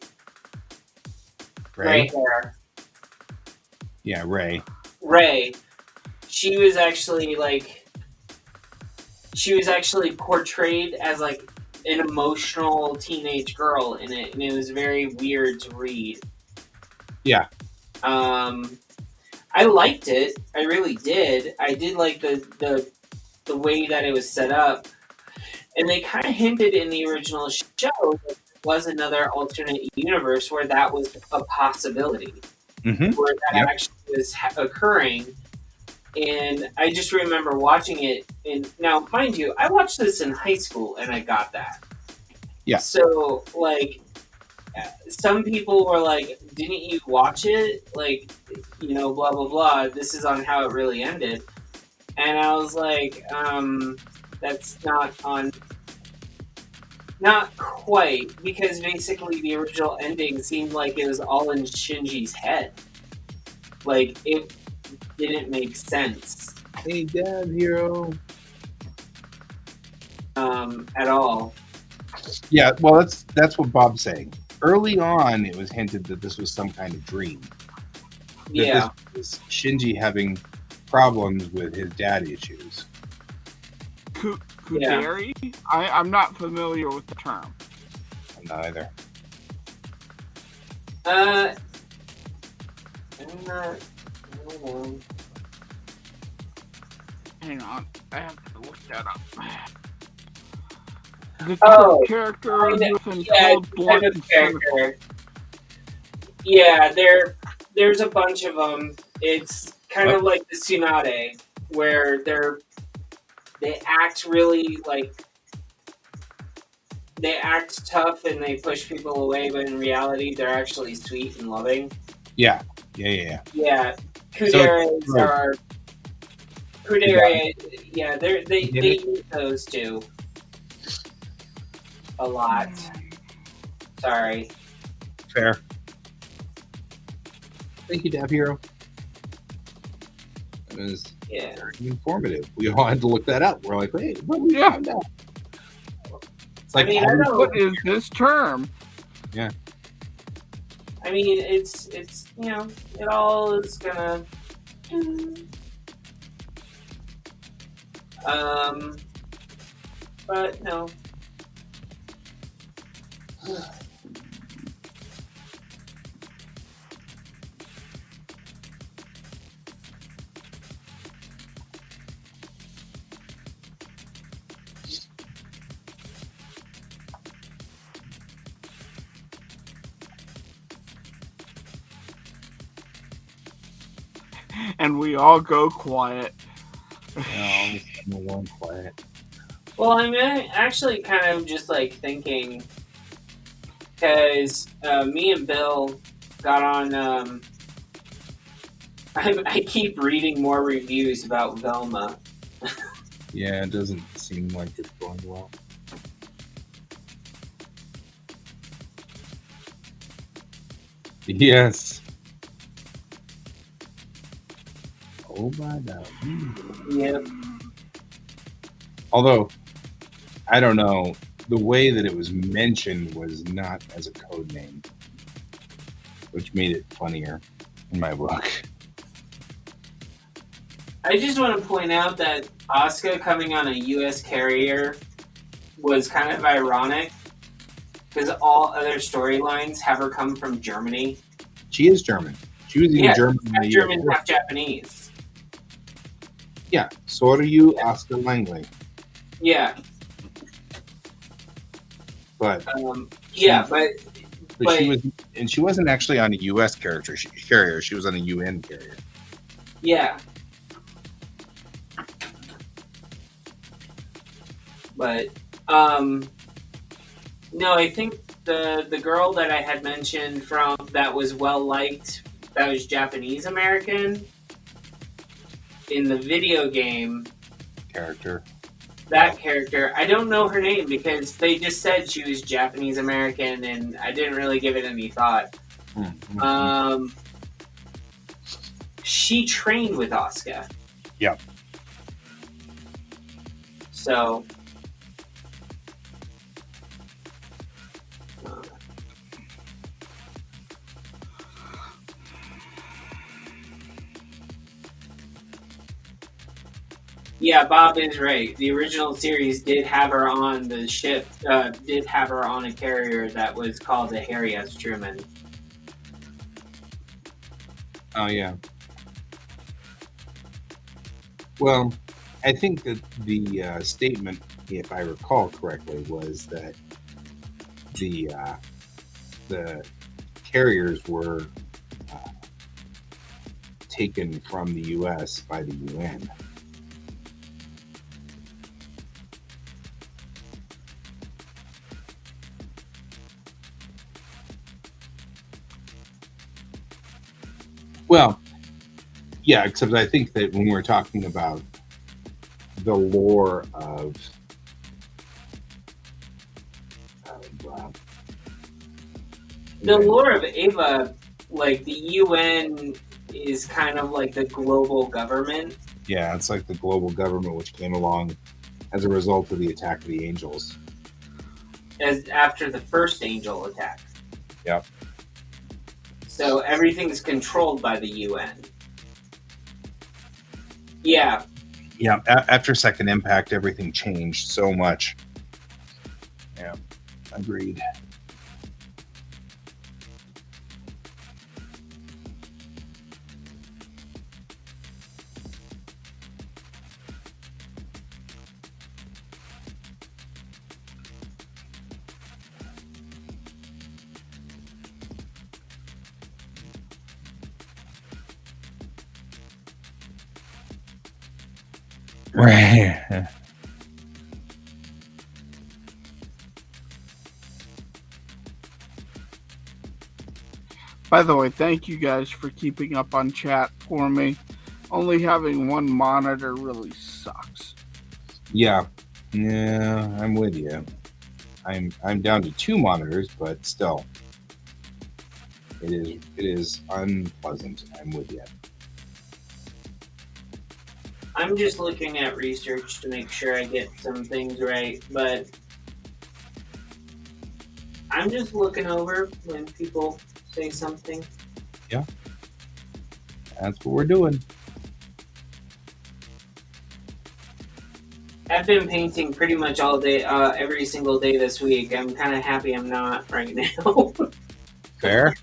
Ray. Gray hair. Yeah, Ray. Ray. She was actually portrayed as like an emotional teenage girl in it, and it was very weird to read. Yeah. I liked it. I really did. I did like the way that it was set up, and they kind of hinted in the original show that there was another alternate universe where that was a possibility, where that actually was occurring. And I just remember watching it. And now, mind you, I watched this in high school, and I got that. Yeah. So, like, some people were like, "Didn't you watch it? Like, you know, blah blah blah. This is on how it really ended." And I was like, "That's not quite, because basically the original ending seemed like it was all in Shinji's head. Like it didn't make sense." Hey, Dad, hero. At all. Yeah, well, that's what Bob's saying. Early on, it was hinted that this was some kind of dream. Yeah. This was Shinji having problems with his dad issues. Kuderi? I'm not familiar with the term. I'm not either. I'm not. Hold on. Hang on, I have to look that up. The character called Blood and character. Yeah, there's a bunch of them. It's kind of like the Tsunade, where they act really like they act tough and they push people away, but in reality, they're actually sweet and loving. Yeah. Yeah, Kuderes are. Kudere, yeah, they use those two a lot. Sorry. Fair. Thank you, Dab Hero. It was very informative. We all had to look that up. We're like, hey, what we found out? It's like, I mean, what is this term? Yeah. I mean, it's you know, it all is gonna. But no. And we all go quiet. No, I'm quiet. Well, I'm actually kind of just like thinking, because me and Bill got on. I keep reading more reviews about Velma. Yeah, it doesn't seem like it's going well. Yes. Oh my God. Yep. Although, I don't know, the way that it was mentioned was not as a code name, which made it funnier in my book. I just want to point out that Asuka coming on a U.S. carrier was kind of ironic, because all other storylines have her come from Germany. She is German. She was even German. Half German, half Japanese. Yeah, Soryu Asuka Langley. Yeah. But but she was, and she wasn't actually on a U.S. carrier. She was on a UN carrier. Yeah. But No, I think the girl that I had mentioned from that was well liked, that was Japanese American in the video game. Character. That character, I don't know her name because they just said she was Japanese American, and I didn't really give it any thought. Mm-hmm. She trained with Asuka. Yep. So. Yeah, Bob is right. The original series did have her on the ship, did have her on a carrier that was called the Harry S. Truman. Oh, yeah. Well, I think that the statement, if I recall correctly, was that the carriers were taken from the U.S. by the UN. Well, yeah, except I think that when we're talking about the lore of The lore of Ava, like the UN is kind of like the global government. Yeah, it's like the global government which came along as a result of the attack of the angels. As after the first angel attack. Yep. So everything's controlled by the UN. Yeah. Yeah, after Second Impact, everything changed so much. Yeah, agreed. Right. By the way, thank you guys for keeping up on chat for me. Only having one monitor really sucks. Yeah, I'm with you. I'm down to 2 monitors, but still, it is unpleasant. I'm with you. I'm just looking at research to make sure I get some things right, but I'm just looking over when people say something. Yeah, that's what we're doing. I've been painting pretty much all day, every single day this week. I'm kind of happy I'm not right now. Fair.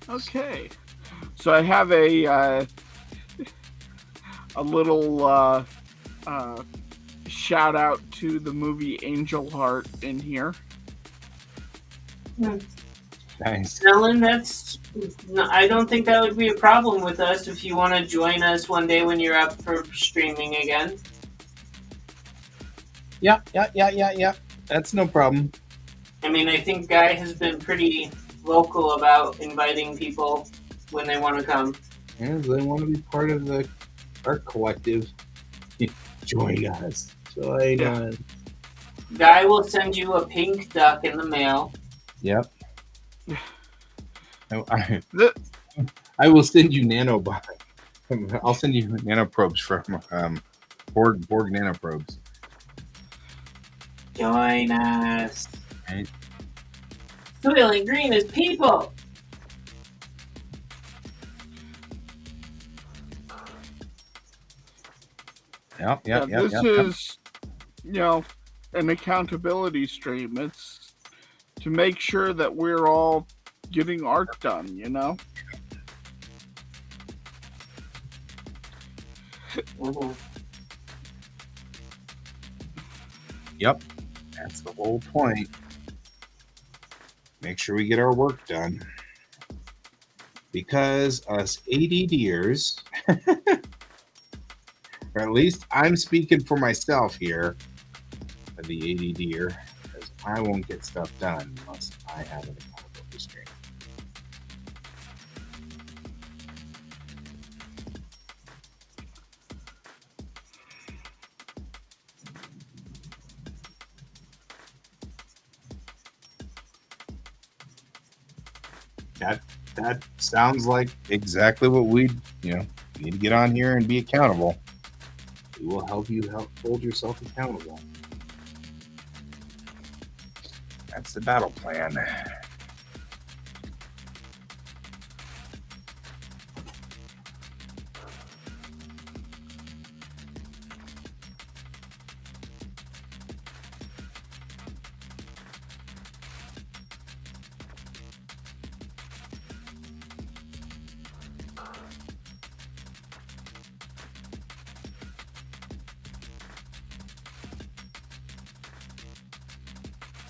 Okay, so I have a little shout out to the movie Angel Heart in here. Nice. Ellen, I don't think that would be a problem with us if you want to join us one day when you're up for streaming again. Yeah. That's no problem. I mean, I think Guy has been pretty vocal about inviting people when they want to come. Yeah, they want to be part of the art collective. Join us. Join us. Guy will send you a pink duck in the mail. Yep. I will send you I'll send you nanoprobes from Borg nanoprobes. Join us. Right. Soylent Green is people. Yep. This is, an accountability stream. It's to make sure that we're all getting art done, Mm-hmm. Yep. That's the whole point. Make sure we get our work done. Because us ADDers Or at least I'm speaking for myself here, the ADDer, because I won't get stuff done unless I have an accountability stream. That sounds like exactly what we need to get on here and be accountable. We will help you hold yourself accountable. That's the battle plan.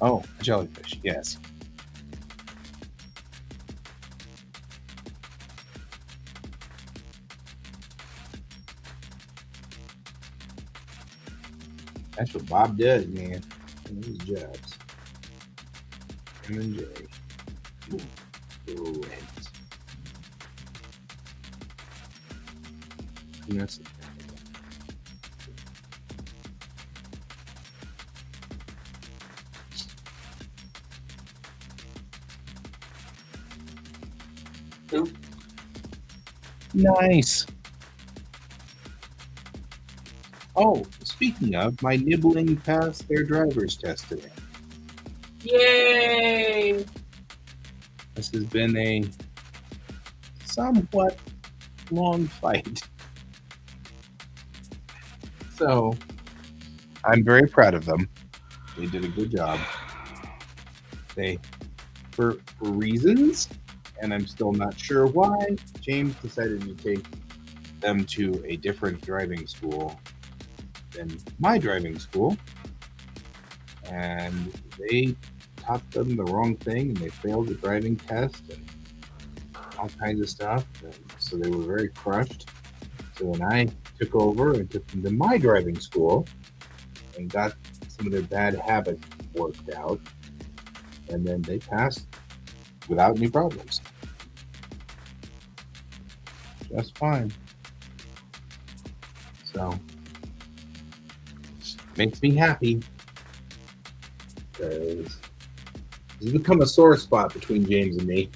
Oh, a jellyfish, yes. That's what Bob does, man. His jobs. Him and Jerry. Right. And that's Oop. Nice. Oh, speaking of, my nibbling passed their driver's test today. Yay! This has been a somewhat long fight. So, I'm very proud of them. They did a good job. They, for reasons, and I'm still not sure why, James decided to take them to a different driving school than my driving school. And they taught them the wrong thing, and they failed the driving test and all kinds of stuff. And so they were very crushed. So then I took over and took them to my driving school and got some of their bad habits worked out. And then they passed without any problems. Just fine. So, makes me happy. Because it's become a sore spot between James and me.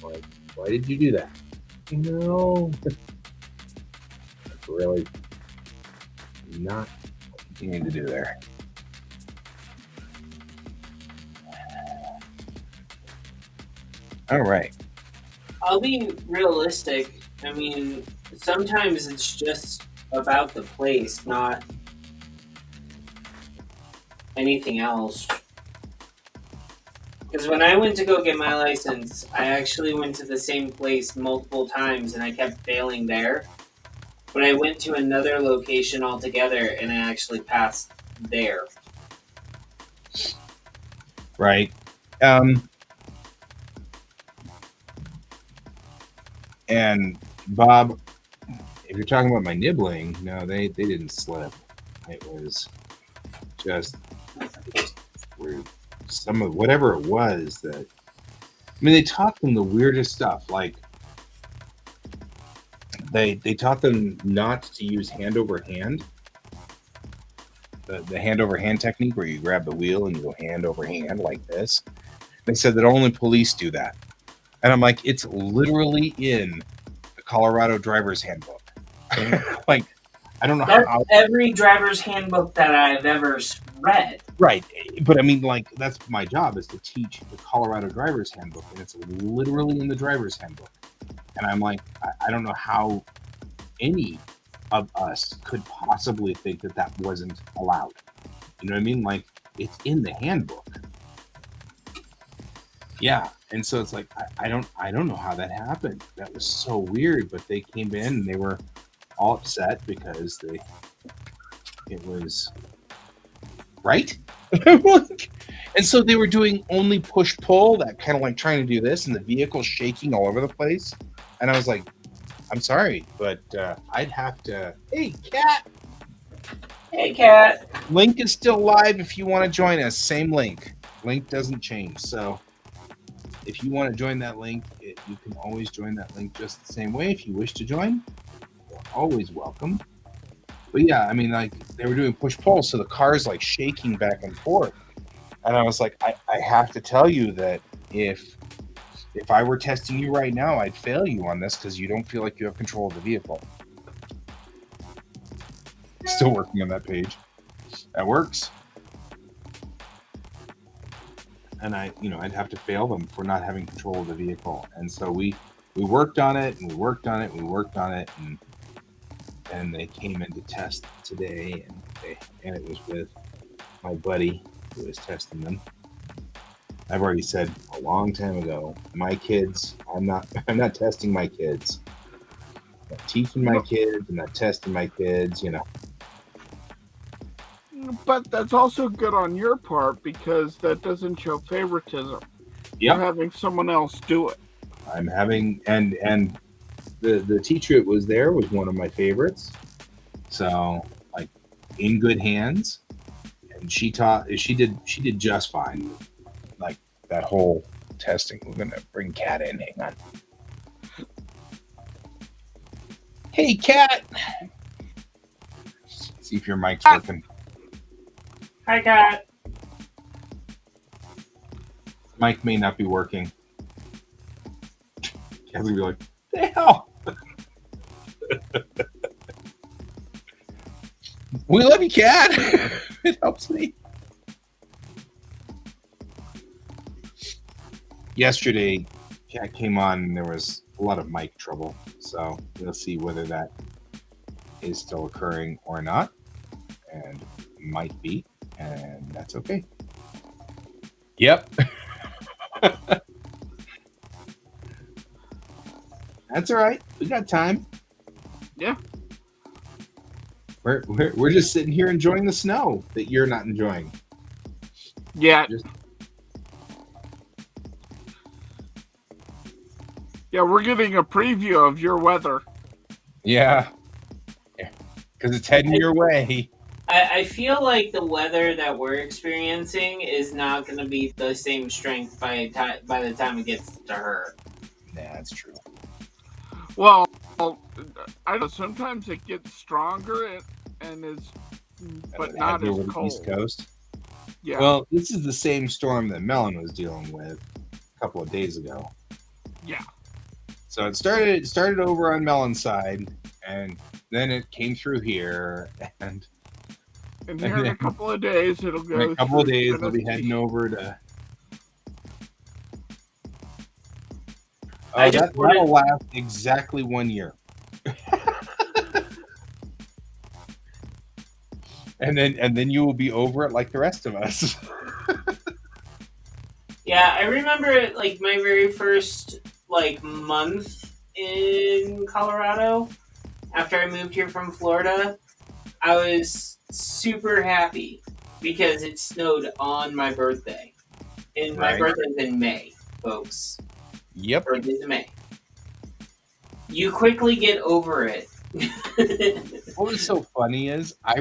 Like, why did you do that? No. That's really not what you need to do there. All right. I'll be realistic. I mean, sometimes it's just about the place, not anything else. Because when I went to go get my license, I actually went to the same place multiple times and I kept failing there. But I went to another location altogether and I actually passed there. Right. And Bob, if you're talking about my nibbling, no, they didn't slip. It was just weird. Some of whatever it was that, I mean, they taught them the weirdest stuff. Like they taught them not to use hand over hand. The hand over hand technique where you grab the wheel and you go hand over hand like this. They said that only police do that. And I'm like, it's literally in the Colorado driver's handbook. Like, I don't know That's how. every driver's handbook that I've ever read. Right. But I mean, like, that's my job is to teach the Colorado driver's handbook. And it's literally in the driver's handbook. And I'm like, I don't know how any of us could possibly think that that wasn't allowed. You know what I mean? Like, it's in the handbook. Yeah. And so it's like, I don't know how that happened. That was so weird. But they came in and they were all upset because it was right. And so they were doing only push pull, that kind of like trying to do this, and the vehicle's shaking all over the place. And I was like, I'm sorry, but I'd have to. Hey, Cat! Hey, Cat. Link is still live if you want to join us. Same link. Link doesn't change. So if you want to join that link, you can always join that link just the same way. If you wish to join, you're always welcome. But yeah, I mean, like they were doing push pull, so the car's like shaking back and forth. And I was like, I have to tell you that if I were testing you right now, I'd fail you on this because you don't feel like you have control of the vehicle. Still working on that page. That works. And I'd have to fail them for not having control of the vehicle. And so we worked on it, and we worked on it, and we worked on it, and they came in to test today, and it was with my buddy who was testing them. I've already said a long time ago, my kids, I'm not testing my kids. I'm not teaching my kids, I'm not testing my kids, But that's also good on your part because that doesn't show favoritism. Yep. You're having someone else do it. I'm having and the teacher that was there was one of my favorites. So like in good hands. And she did just fine. Like that whole testing. We're gonna bring Kat in. Hang on. Hey Kat. See if your mic's working. Hi, Cat. Mic may not be working. Kat's gonna be like, the hell? We love you, Kat. It helps me. Yesterday, Kat came on and there was a lot of mic trouble. So we'll see whether that is still occurring or not. And might be. And that's okay. Yep. That's all right. We got time. Yeah. We're just sitting here enjoying the snow that you're not enjoying. Yeah. Yeah, we're getting a preview of your weather. Yeah. Because it's heading your way. I feel like the weather that we're experiencing is not going to be the same strength by the time it gets to her. Yeah, that's true. Well, I know sometimes it gets stronger and is, but not as over the cold. East Coast. Yeah. Well, this is the same storm that Melon was dealing with a couple of days ago. Yeah. So it started over on Melon's side, and then it came through here, and here in a couple of days, it'll go. In a couple of days, they'll be heading over to. Oh, that'll last exactly 1 year. and then you will be over it like the rest of us. Yeah, I remember it like my very first month in Colorado after I moved here from Florida. I was super happy because it snowed on my birthday. And my birthday's in May, folks. Yep. Birthday's in May. You quickly get over it. What was so funny is I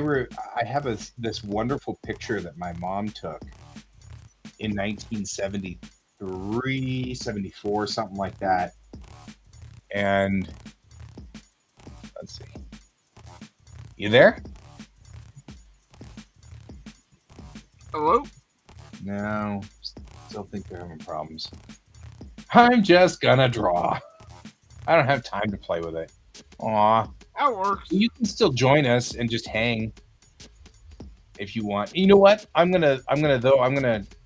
have this wonderful picture that my mom took in 1973, 74, something like that. And let's see. You there? Hello? No, still think they're having problems. I'm just gonna draw. I don't have time to play with it. Aw. That works. You can still join us and just hang if you want. You know what? I'm gonna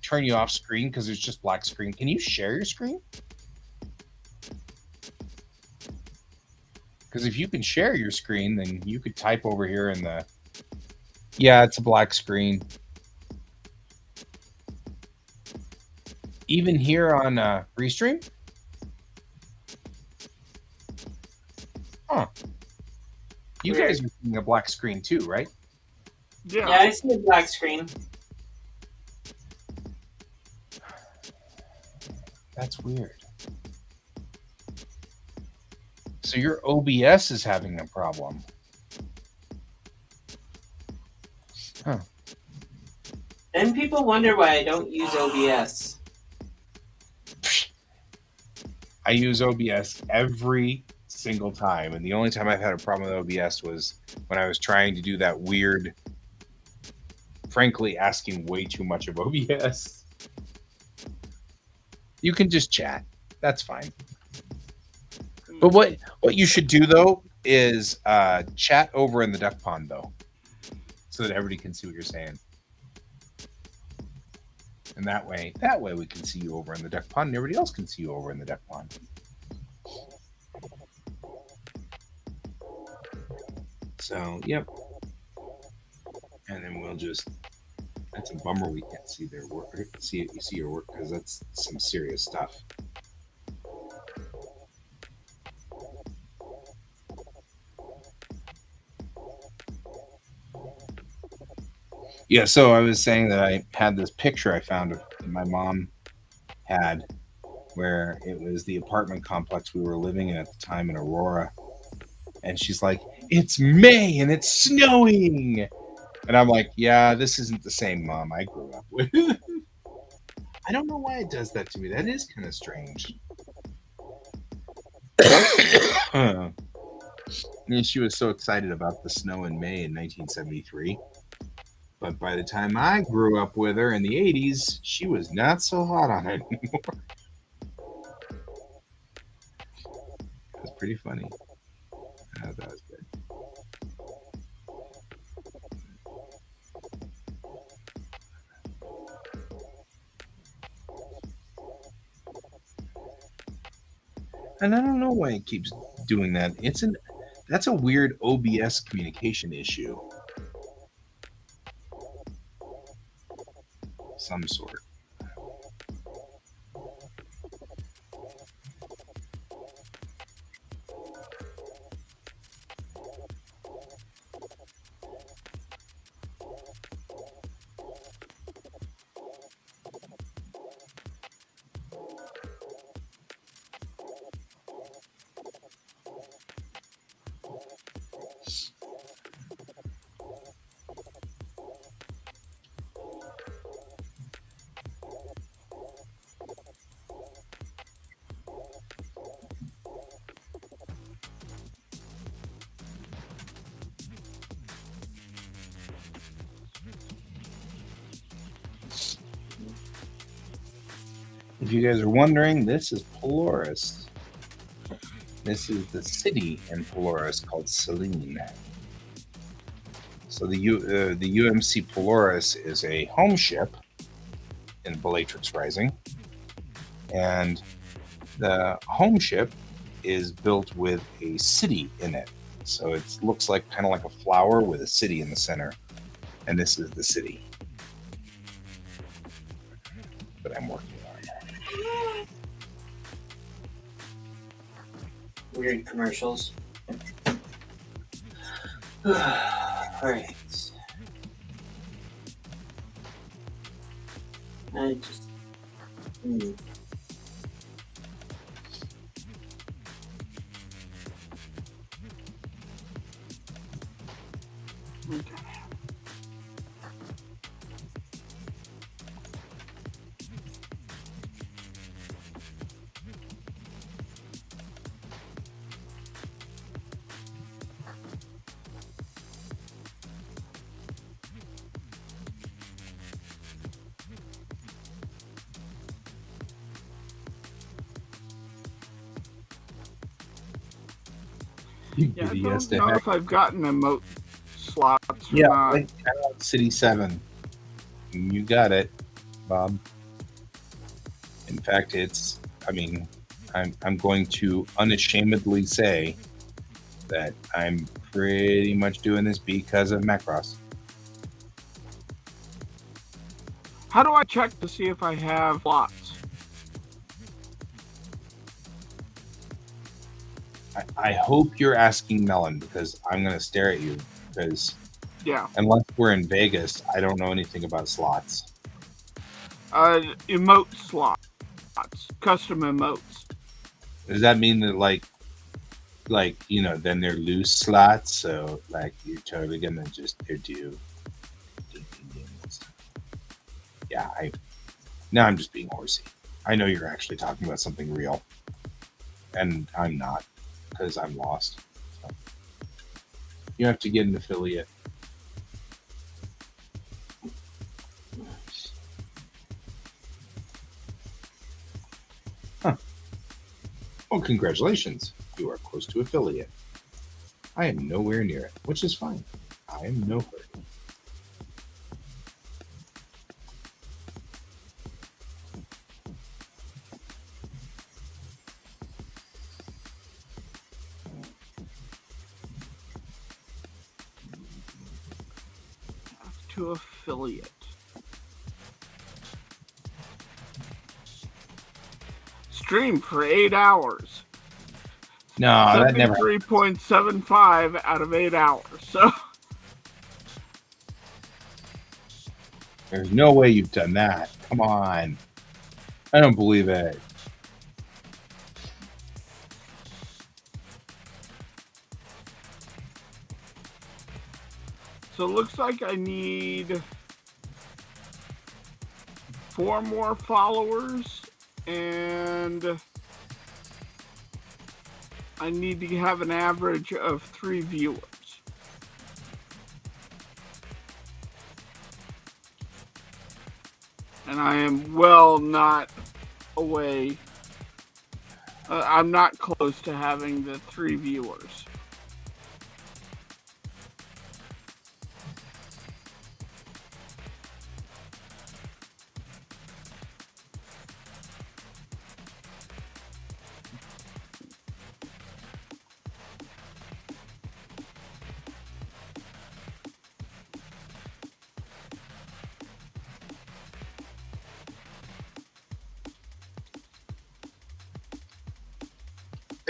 turn you off screen because there's just black screen. Can you share your screen? Because if you can share your screen, then you could type over here in the. Yeah, it's a black screen. Even here on Restream? Huh. You guys are seeing a black screen too, right? Yeah. Yeah, I see a black screen. That's weird. So your OBS is having a problem. Huh. And people wonder why I don't use OBS. I use OBS every single time, and the only time I've had a problem with OBS was when I was trying to do that weird, frankly, asking way too much of OBS. You can just chat. That's fine. But what you should do though is chat over in the duck pond though, so that everybody can see what you're saying. And that way we can see you over in the duck pond, and everybody else can see you over in the duck pond. So, yep. And then we'll just. That's a bummer we can't see their work. See your work because that's some serious stuff. Yeah, so I was saying that I had this picture I found of my mom had where it was the apartment complex we were living in at the time in Aurora. And she's like, it's May and it's snowing. And I'm like, yeah, this isn't the same mom I grew up with. I don't know why it does that to me. That is kind of strange. And she was so excited about the snow in May in 1973. But by the time I grew up with her in the 80s, she was not so hot on it anymore. It was pretty funny. That was good. And I don't know why it keeps doing that. That's a weird OBS communication issue. Some sort. If you guys are wondering, this is Polaris. This is the city in Polaris called Saline. So the UMC Polaris is a home ship in Bellatrix Rising, and the home ship is built with a city in it. So it looks like kind of like a flower with a city in the center, and this is the city that I'm working on. Weird commercials. All right. I just. Yeah, I don't know if I've gotten emote slots or Yeah, not. like City 7. You got it, Bob. In fact, I'm going to unashamedly say that I'm pretty much doing this because of Macross. How do I check to see if I have slots? I hope you're asking Melon, because I'm going to stare at you, because unless we're in Vegas, I don't know anything about slots. Emote slots. custom emotes. Does that mean that then they're loose slots? So like you're totally gonna just do. Yeah, now I'm just being horsey. I know you're actually talking about something real, and I'm not because I'm lost. So you have to get an affiliate. Huh. Well, congratulations. You are close to affiliate. I am nowhere near it, which is fine. I am no hurry. To affiliate. Stream for 8 hours. No, that never. 3.75 out of 8 hours. So There's no way you've done that. Come on. I don't believe it. it looks like I need 4 more followers, and I need to have an average of 3 viewers. And I am well not away. I'm not close to having the 3 viewers.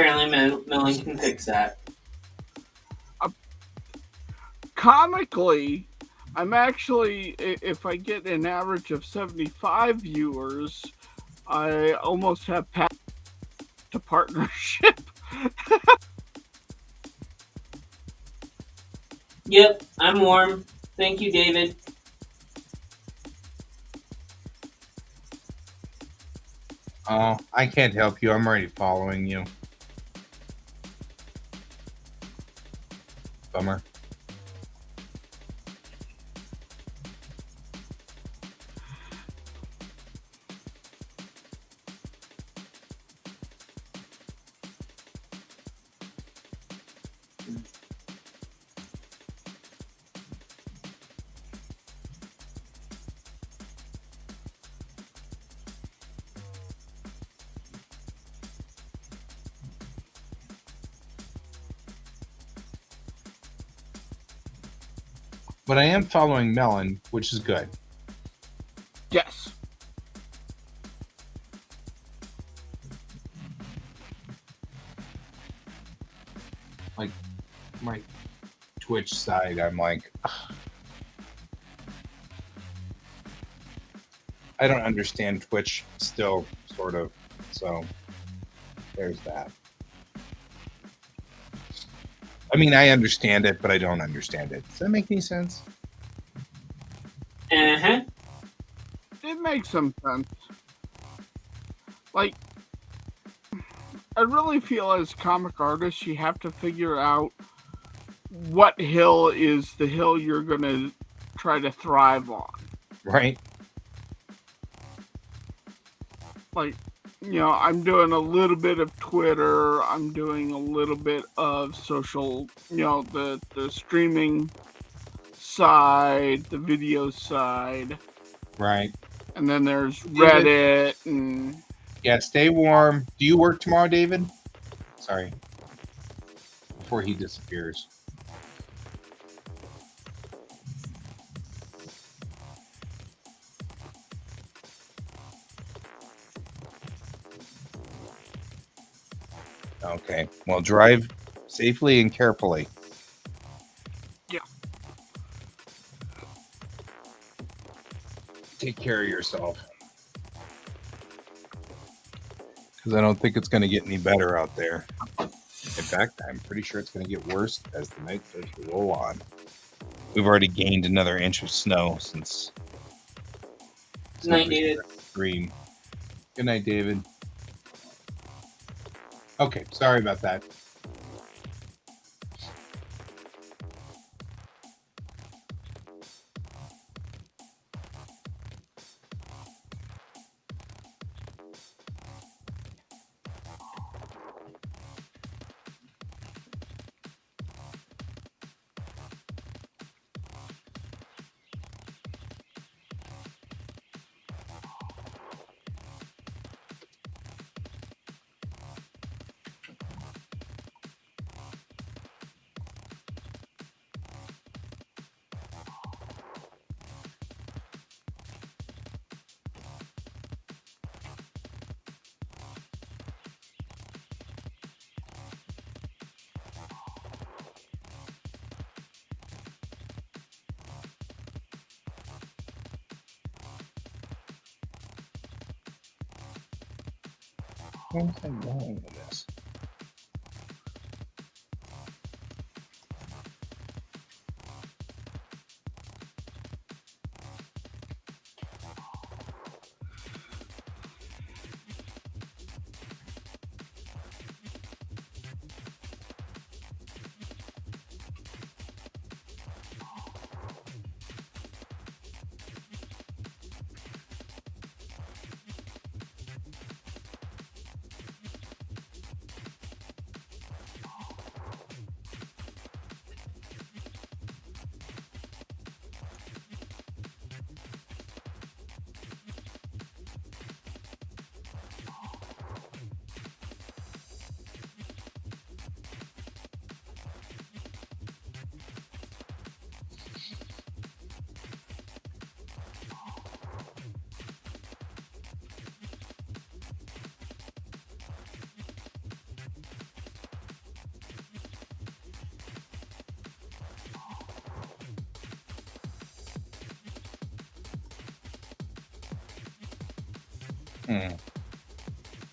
Apparently, Millen can fix that. Comically, I'm actually, if I get an average of 75 viewers, I almost have passed to partnership. Yep, I'm warm. Thank you, David. Oh, I can't help you. I'm already following you. Bummer. But I am following Melon, which is good. Yes. Like my Twitch side, I'm like, ugh. I don't understand Twitch still, sort of. So there's that. I mean, I understand it, but I don't understand it. Does that make any sense? Uh-huh. It makes some sense. Like, I really feel as comic artists, you have to figure out what hill is the hill you're going to try to thrive on. Right. Like, I'm doing a little bit of Twitter. I'm doing a little bit of social, the streaming side, the video side. Right. And then there's Reddit and... Yeah, stay warm. Do you work tomorrow, David? Sorry. Before he disappears. Okay. Well, drive safely and carefully. Yeah. Take care of yourself. because I don't think it's going to get any better out there. In fact, I'm pretty sure it's going to get worse as the night starts to roll on. We've already gained another inch of snow since. Night, David. Dream. Good night, David. Okay, sorry about that. What's wrong with this?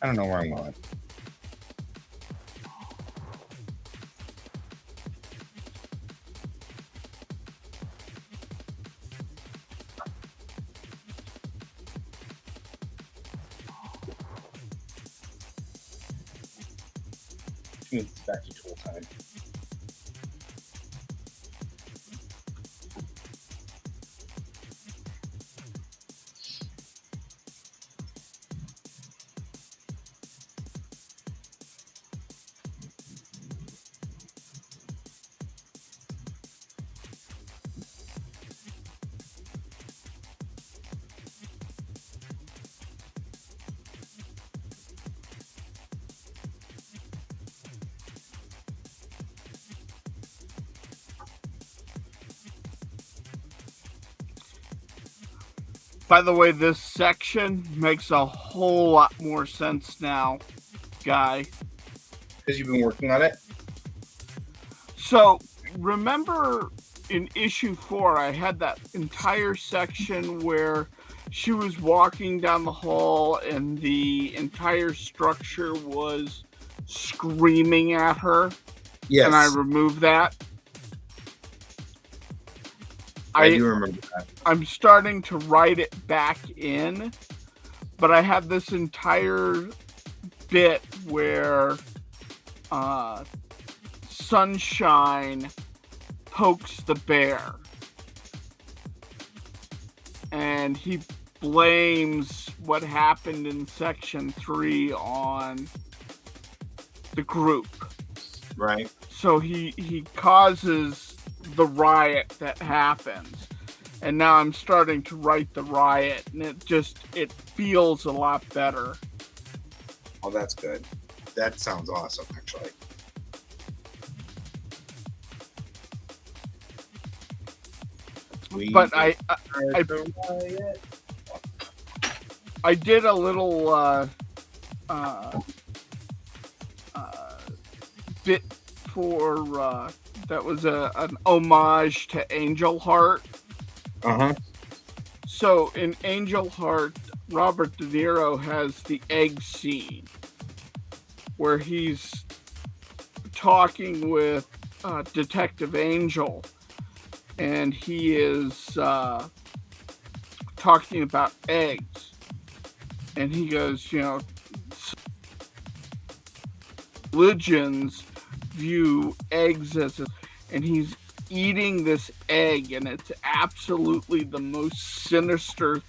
I don't know where I'm going. It's back to tool time. By the way, this section makes a whole lot more sense now, Guy. Because you've been working on it? So, remember in issue 4, I had that entire section where she was walking down the hall and the entire structure was screaming at her? Yes. And I removed that. I do remember that. I'm starting to write it back in, but I have this entire bit where Sunshine pokes the bear. And he blames what happened in section 3 on the group. Right. So he causes the riot that happens. And now I'm starting to write the riot, and it feels a lot better. Oh, that's good. That sounds awesome, actually. But I did a little bit for that was an homage to Angel Heart. So in Angel Heart, Robert De Niro has the egg scene, where he's talking with Detective Angel, and he is talking about eggs. And he goes, religions view eggs as and he's eating this egg, and it's absolutely the most sinister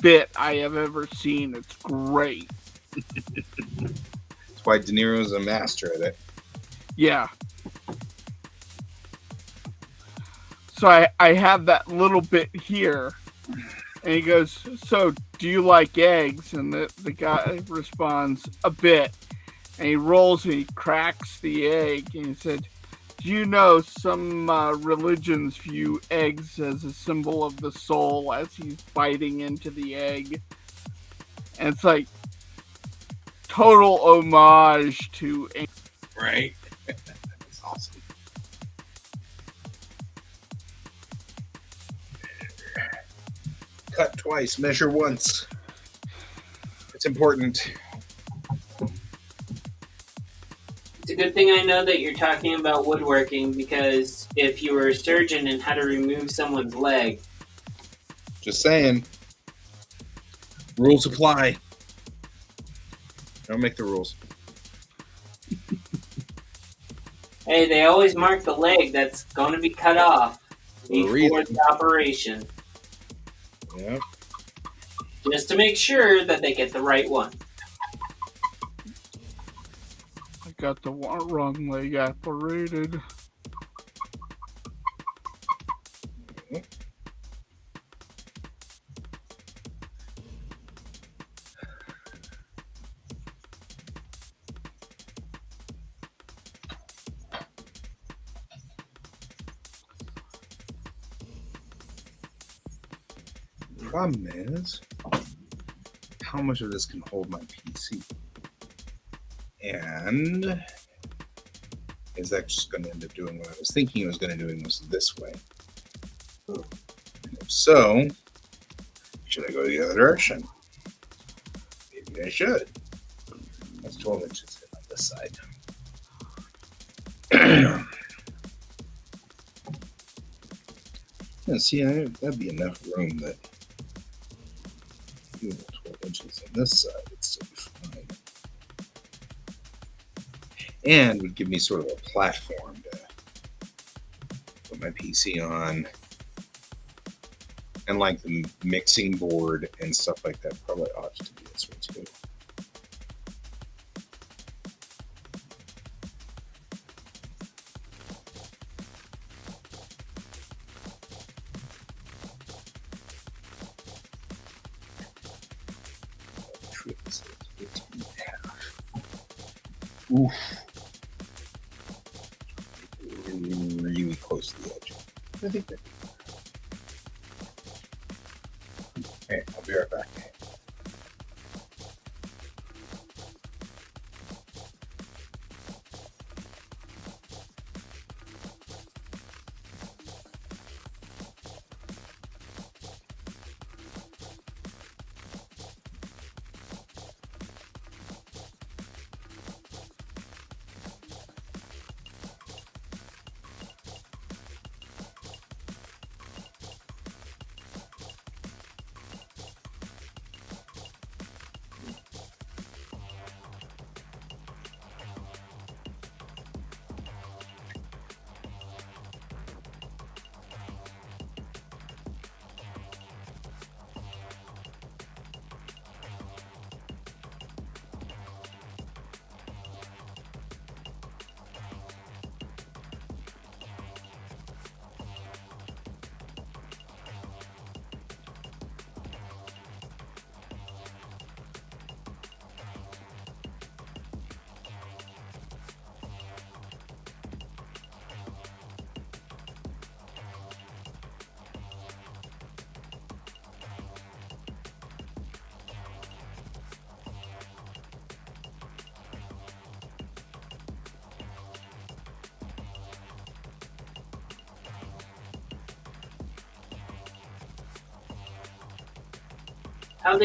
bit I have ever seen. It's great. That's why De Niro's a master at it. Yeah. So I have that little bit here, and he goes, so do you like eggs? And the guy responds, a bit. And he rolls and he cracks the egg, and he said, do you know some religions view eggs as a symbol of the soul, as he's biting into the egg? And it's like total homage to... Right? That's awesome. Cut twice, measure once. It's important. It's a good thing I know that you're talking about woodworking, because if you were a surgeon and had to remove someone's leg... Just saying. Rules apply. Don't make the rules. Hey, they always mark the leg that's going to be cut off before the operation. Yep. Just to make sure that they get the right one. I got the wrong leg operated. The problem is, how much of this can hold my PC? And is that just going to end up doing what I was thinking it was going to do, was this way? And if so, should I go the other direction? Maybe I should. That's 12 inches on this side. Yeah, see, that'd be enough room that 12 inches on this side would still be fine. And would give me sort of a platform to put my PC on. And like the mixing board and stuff like that probably ought to be this way too. Oof. Really close to the edge. I think that. Okay, I'll be right back. How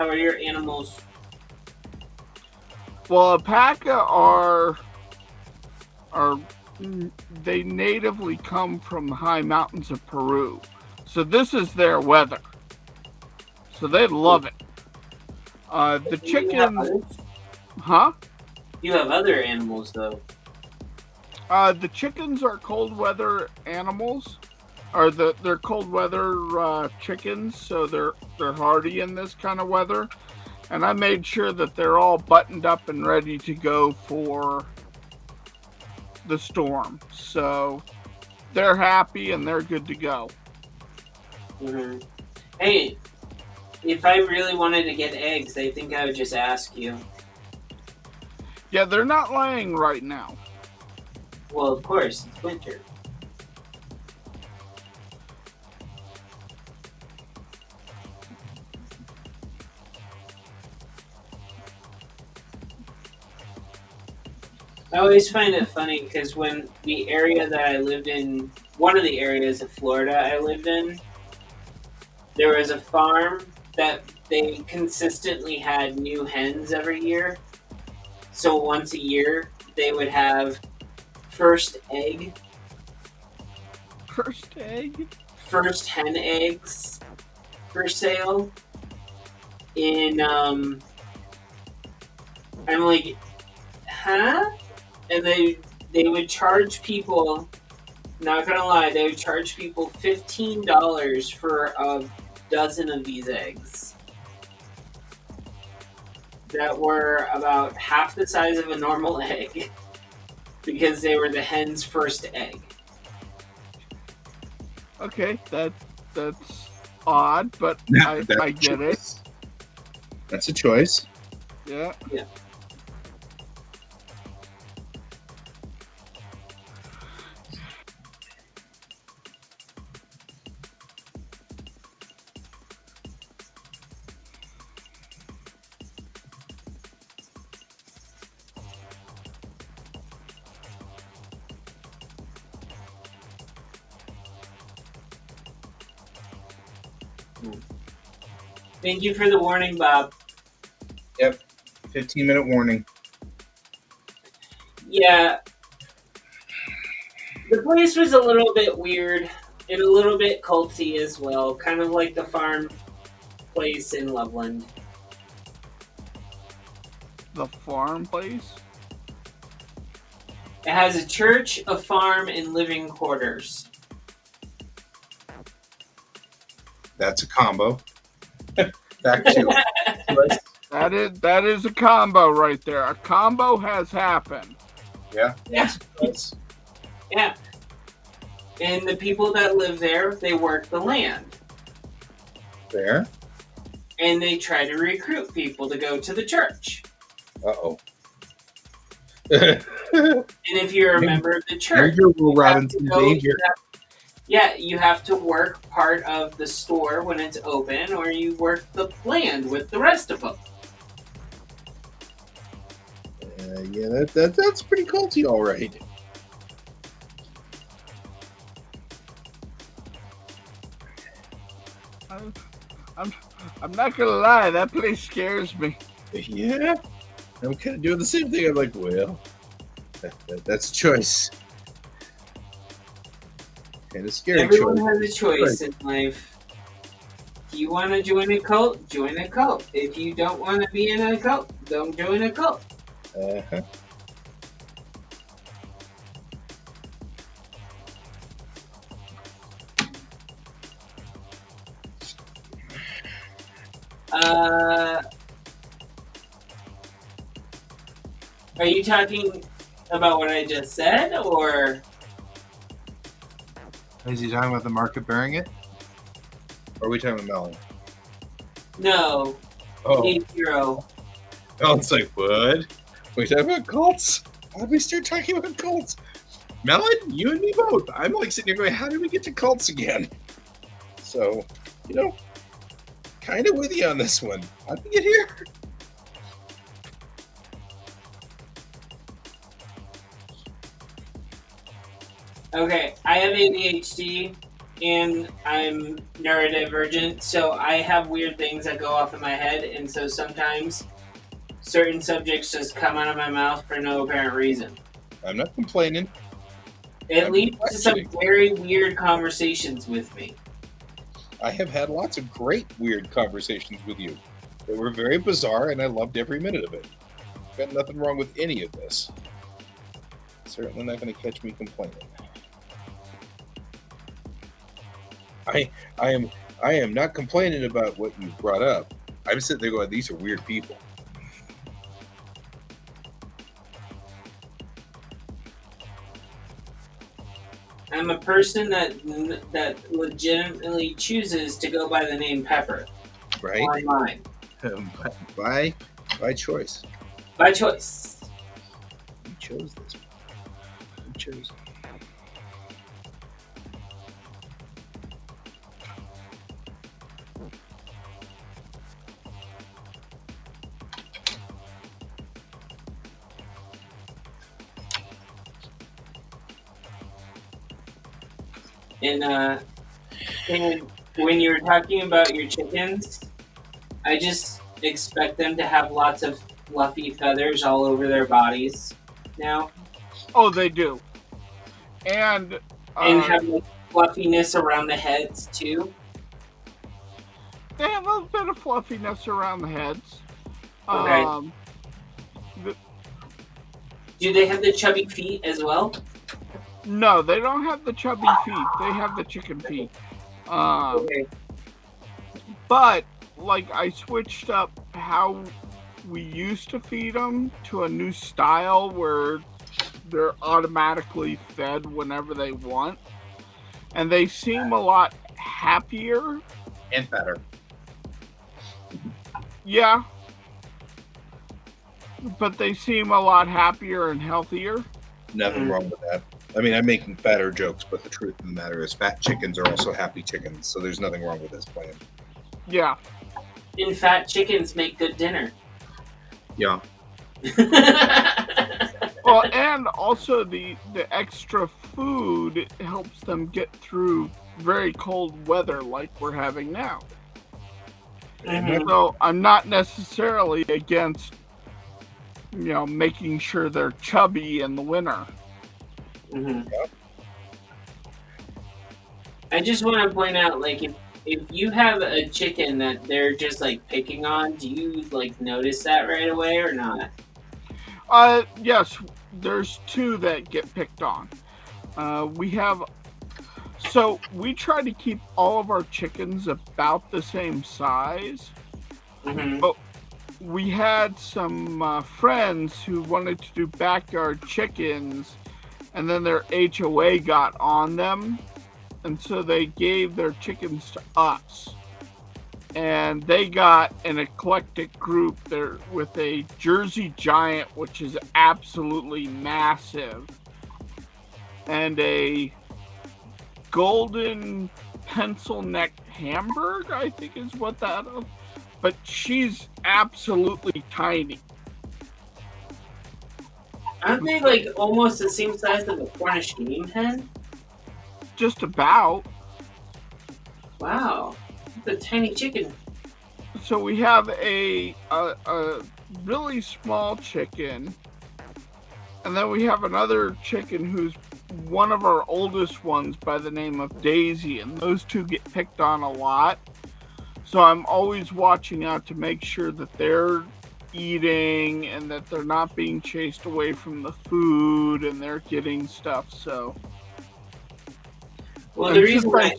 are your animals Well, alpaca are they natively come from the high mountains of Peru, so this is their weather. So they love it. The chickens, huh? You have other animals though. The chickens are cold weather animals, or they're cold weather chickens, so they're hardy in this kind of weather. And I made sure that they're all buttoned up and ready to go for the storm. So they're happy and they're good to go. Mm-hmm. Hey, if I really wanted to get eggs, I think I would just ask you. Yeah, they're not laying right now. Well, of course, it's winter. I always find it funny because when the area that I lived in, one of the areas of Florida I lived in, there was a farm that they consistently had new hens every year. So once a year, they would have first egg, First egg? first hen eggs for sale. I'm like, huh? And they would charge people. Not gonna lie, they would charge people $15 for a dozen of these eggs that were about half the size of a normal egg because they were the hen's first egg. Okay, that's odd, but I get it. That's a choice. Yeah. Yeah. Thank you for the warning, Bob. Yep. 15-minute warning. Yeah. The place was a little bit weird and a little bit culty as well, kind of like the farm place in Loveland. The farm place? It has a church, a farm, and living quarters. That's a combo. Back to That is a combo right there. A combo has happened. Yeah. Yeah. Yeah. And the people that live there, they work the land. There. And they try to recruit people to go to the church. Uh-oh. And if you're a member of the church, You're Will Robinson danger. You have to work part of the store when it's open, or you work the land with the rest of them. Yeah, that's pretty culty, all right. I'm not gonna lie, that place scares me. Yeah. I'm kind of doing the same thing. I'm like, well, that's a choice. And a scary Everyone choice. has a choice in life. If you want to join a cult, join a cult. If you don't want to be in a cult, don't join a cult. Uh-huh. Are you talking about what I just said, or? Is he talking about the market bearing it? Or are we talking about Melon? No. Oh. 8-0. Oh, it's like, what? We talking about cults? How did we start talking about cults? Melon, you and me both. I'm like sitting here going, how did we get to cults again? So, kind of with you on this one. How did we get here? Okay, I have ADHD and I'm neurodivergent, so I have weird things that go off in my head, and so sometimes certain subjects just come out of my mouth for no apparent reason. I'm not complaining. It I'm leads to some questioning. very weird conversations with me. I have had lots of great weird conversations with you. They were very bizarre, and I loved every minute of it. Got nothing wrong with any of this. Certainly not going to catch me complaining. I am not complaining about what you brought up. I'm sitting there going, these are weird people. I'm a person that legitimately chooses to go by the name Pepper. Right? Online. By choice. By choice. You chose this. You chose it. And when you were talking about your chickens, I just expect them to have lots of fluffy feathers all over their bodies now, Oh, they do. And and have like, fluffiness around the heads too. they have a bit of fluffiness around the heads. Okay. Do they have the chubby feet as well? No, they don't have the chubby feet. They have the chicken feet. Okay. But like I switched up how we used to feed them to a new style where they're automatically fed whenever they want, and they seem a lot happier. And fatter. Yeah, but they seem a lot happier and healthier. Nothing wrong with that. I mean, I'm making fatter jokes, but the truth of the matter is fat chickens are also happy chickens, so there's nothing wrong with this plan. Yeah. And fat chickens make good dinner. Yeah. Well, and also the extra food helps them get through very cold weather like we're having now. Mhm. So I'm not necessarily against, making sure they're chubby in the winter. Mhm. I just want to point out, like, if you have a chicken that they're just like picking on, do you like notice that right away or not? Yes, there's two that get picked on. So we try to keep all of our chickens about the same size. Mm-hmm. But we had some friends who wanted to do backyard chickens, and then their HOA got on them, and so they gave their chickens to us. And they got an eclectic group there with a Jersey Giant, which is absolutely massive, and a golden pencil neck Hamburg, I think is what that is. But she's absolutely tiny. Aren't they like almost the same size as a Cornish game hen? Just about. Wow, it's a tiny chicken. So we have a really small chicken, and then we have another chicken who's one of our oldest ones by the name of Daisy, and those two get picked on a lot. So I'm always watching out to make sure that they're eating and that they're not being chased away from the food and they're getting stuff. So, well, the reason why.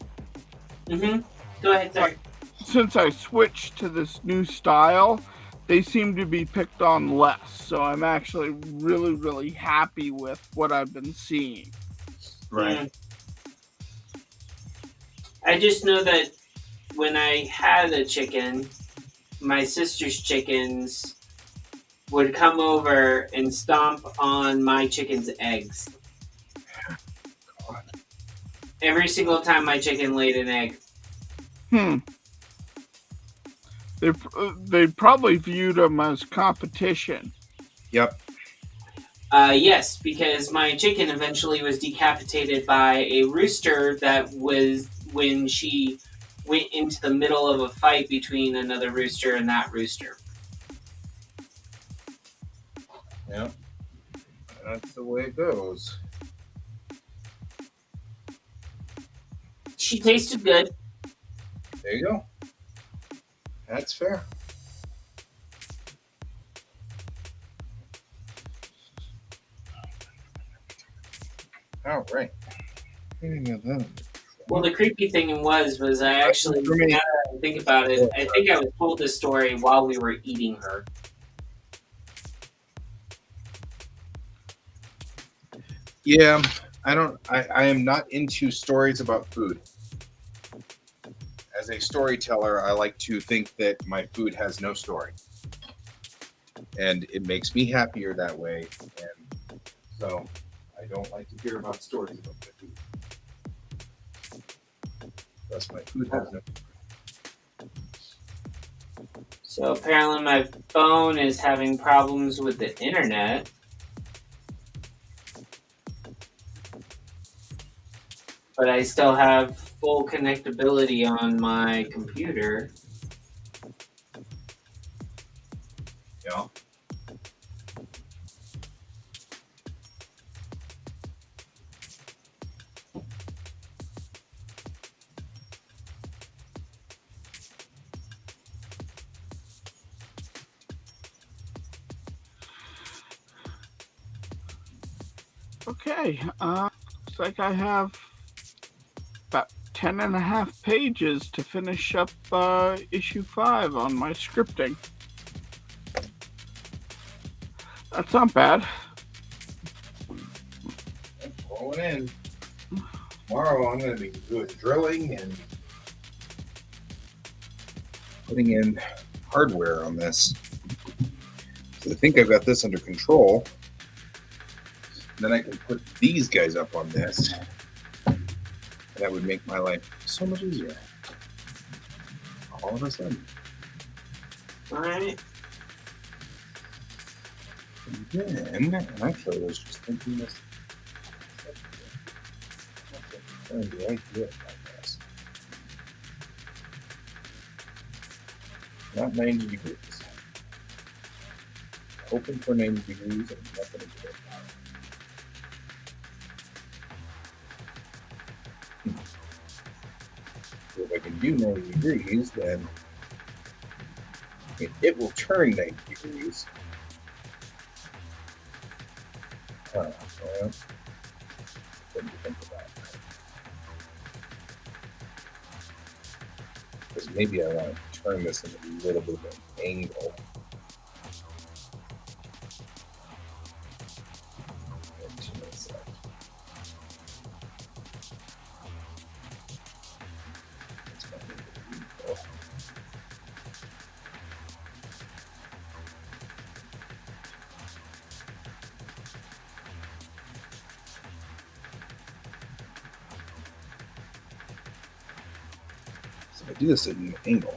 Go ahead, sorry. Since I switched to this new style, they seem to be picked on less. So I'm actually really, really happy with what I've been seeing. Right. I just know that when I had a chicken, my sister's chickens would come over and stomp on my chicken's eggs. God. Every single time my chicken laid an egg. They probably viewed them as competition. Yep. Yes, because my chicken eventually was decapitated by a rooster that was when she went into the middle of a fight between another rooster and that rooster. Yeah, that's the way it goes. She tasted good. There you go. That's fair. All right. Well, the creepy thing was I actually, For me. now that I think about it, I think I was told this story while we were eating her. Yeah, I am not into stories about food. As a storyteller, I like to think that my food has no story. And it makes me happier that way. And so I don't like to hear about stories about my food. Thus, my food has no. So apparently my phone is having problems with the internet. But I still have full connectability on my computer. Yeah. Okay. Looks like I have about 10.5 pages to finish up issue 5 on my scripting. That's not bad. I'm going in. Tomorrow I'm going to be doing drilling and putting in hardware on this. So I think I've got this under control. Then I can put these guys up on this. And that would make my life so much easier. All of a sudden. Alright. And then, actually, I was just thinking this. Turn the idea like this. Not 90 degrees. Open for 90 degrees and nothing to do. So if I can do 90 degrees, then it will turn 90 degrees. Well, what do you think of that? Because maybe I want to turn this in a little bit of an angle. So I do this at an angle.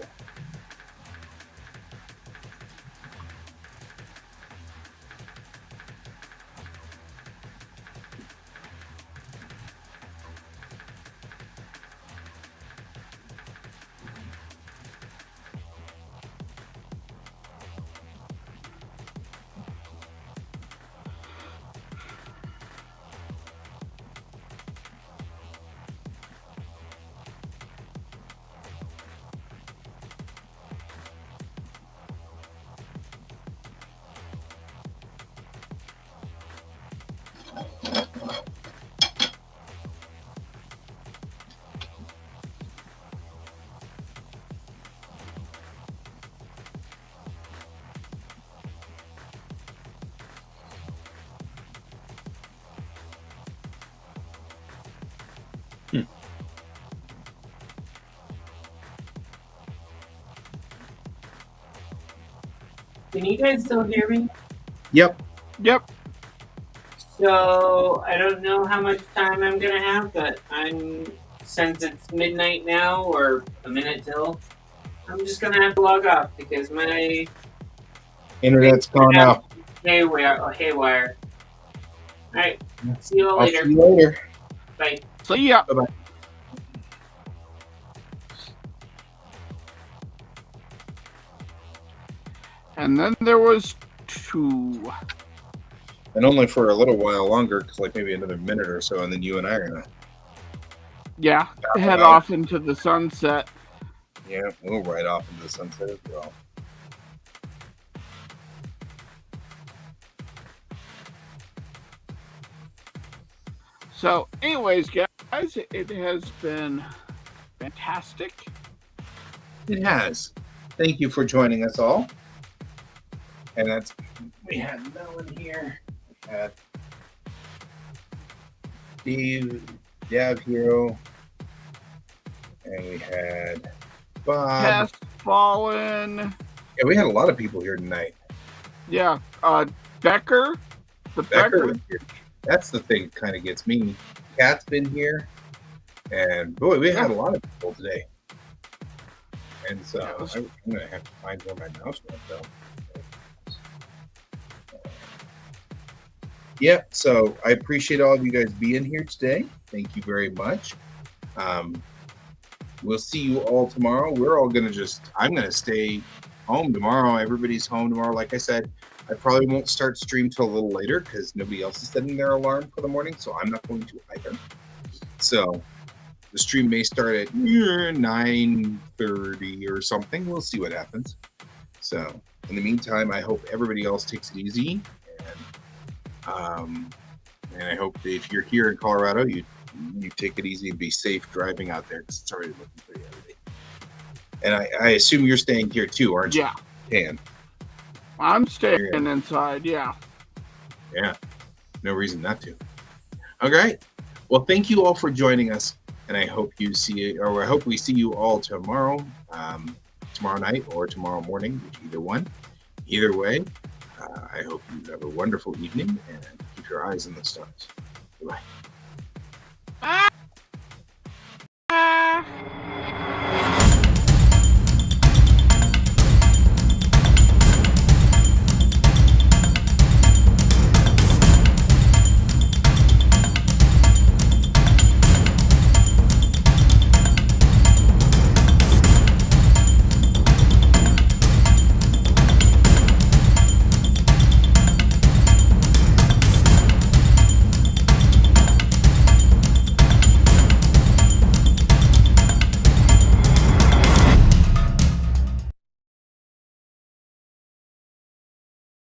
Can you guys still hear me? Yep. Yep. So I don't know how much time I'm gonna have, but since it's midnight now or a minute till, I'm just gonna have to log off because my Internet's gone off. haywire. Alright. See you all I'll later. see you later. Bye. See ya. Bye-bye. And then there was 2. And only for a little while longer, because like maybe another minute or so, and then you and I are gonna. Yeah, head out. off into the sunset. Yeah, we'll ride off into the sunset as well. So, anyways, guys, it has been fantastic. It has. Thank you for joining us all. And we had Melon here. We had Steve, Dev Hero, and we had Bob. Pest Fallen. Yeah, we had a lot of people here tonight. Yeah, Becker. The Becker was here. That's the thing that kind of gets me. Kat's been here. And boy, we had a lot of people today. And so I'm going to have to find where my mouse went, though. Yeah, so I appreciate all of you guys being here today. Thank you very much. We'll see you all tomorrow. We're all going to I'm going to stay home tomorrow. Everybody's home tomorrow. Like I said, I probably won't start stream till a little later because nobody else is setting their alarm for the morning, so I'm not going to either. So the stream may start at 9:30 or something. We'll see what happens. So in the meantime, I hope everybody else takes it easy. And I hope that if you're here in Colorado, you take it easy and be safe driving out there because it's already looking pretty ugly. And I assume you're staying here too, aren't you? Yeah. Dan? I'm staying inside, yeah. Yeah. No reason not to. All right. Well, thank you all for joining us. And I hope we see you all tomorrow night or tomorrow morning, either one. Either way, I hope you have a wonderful evening and keep your eyes on the stars. Goodbye.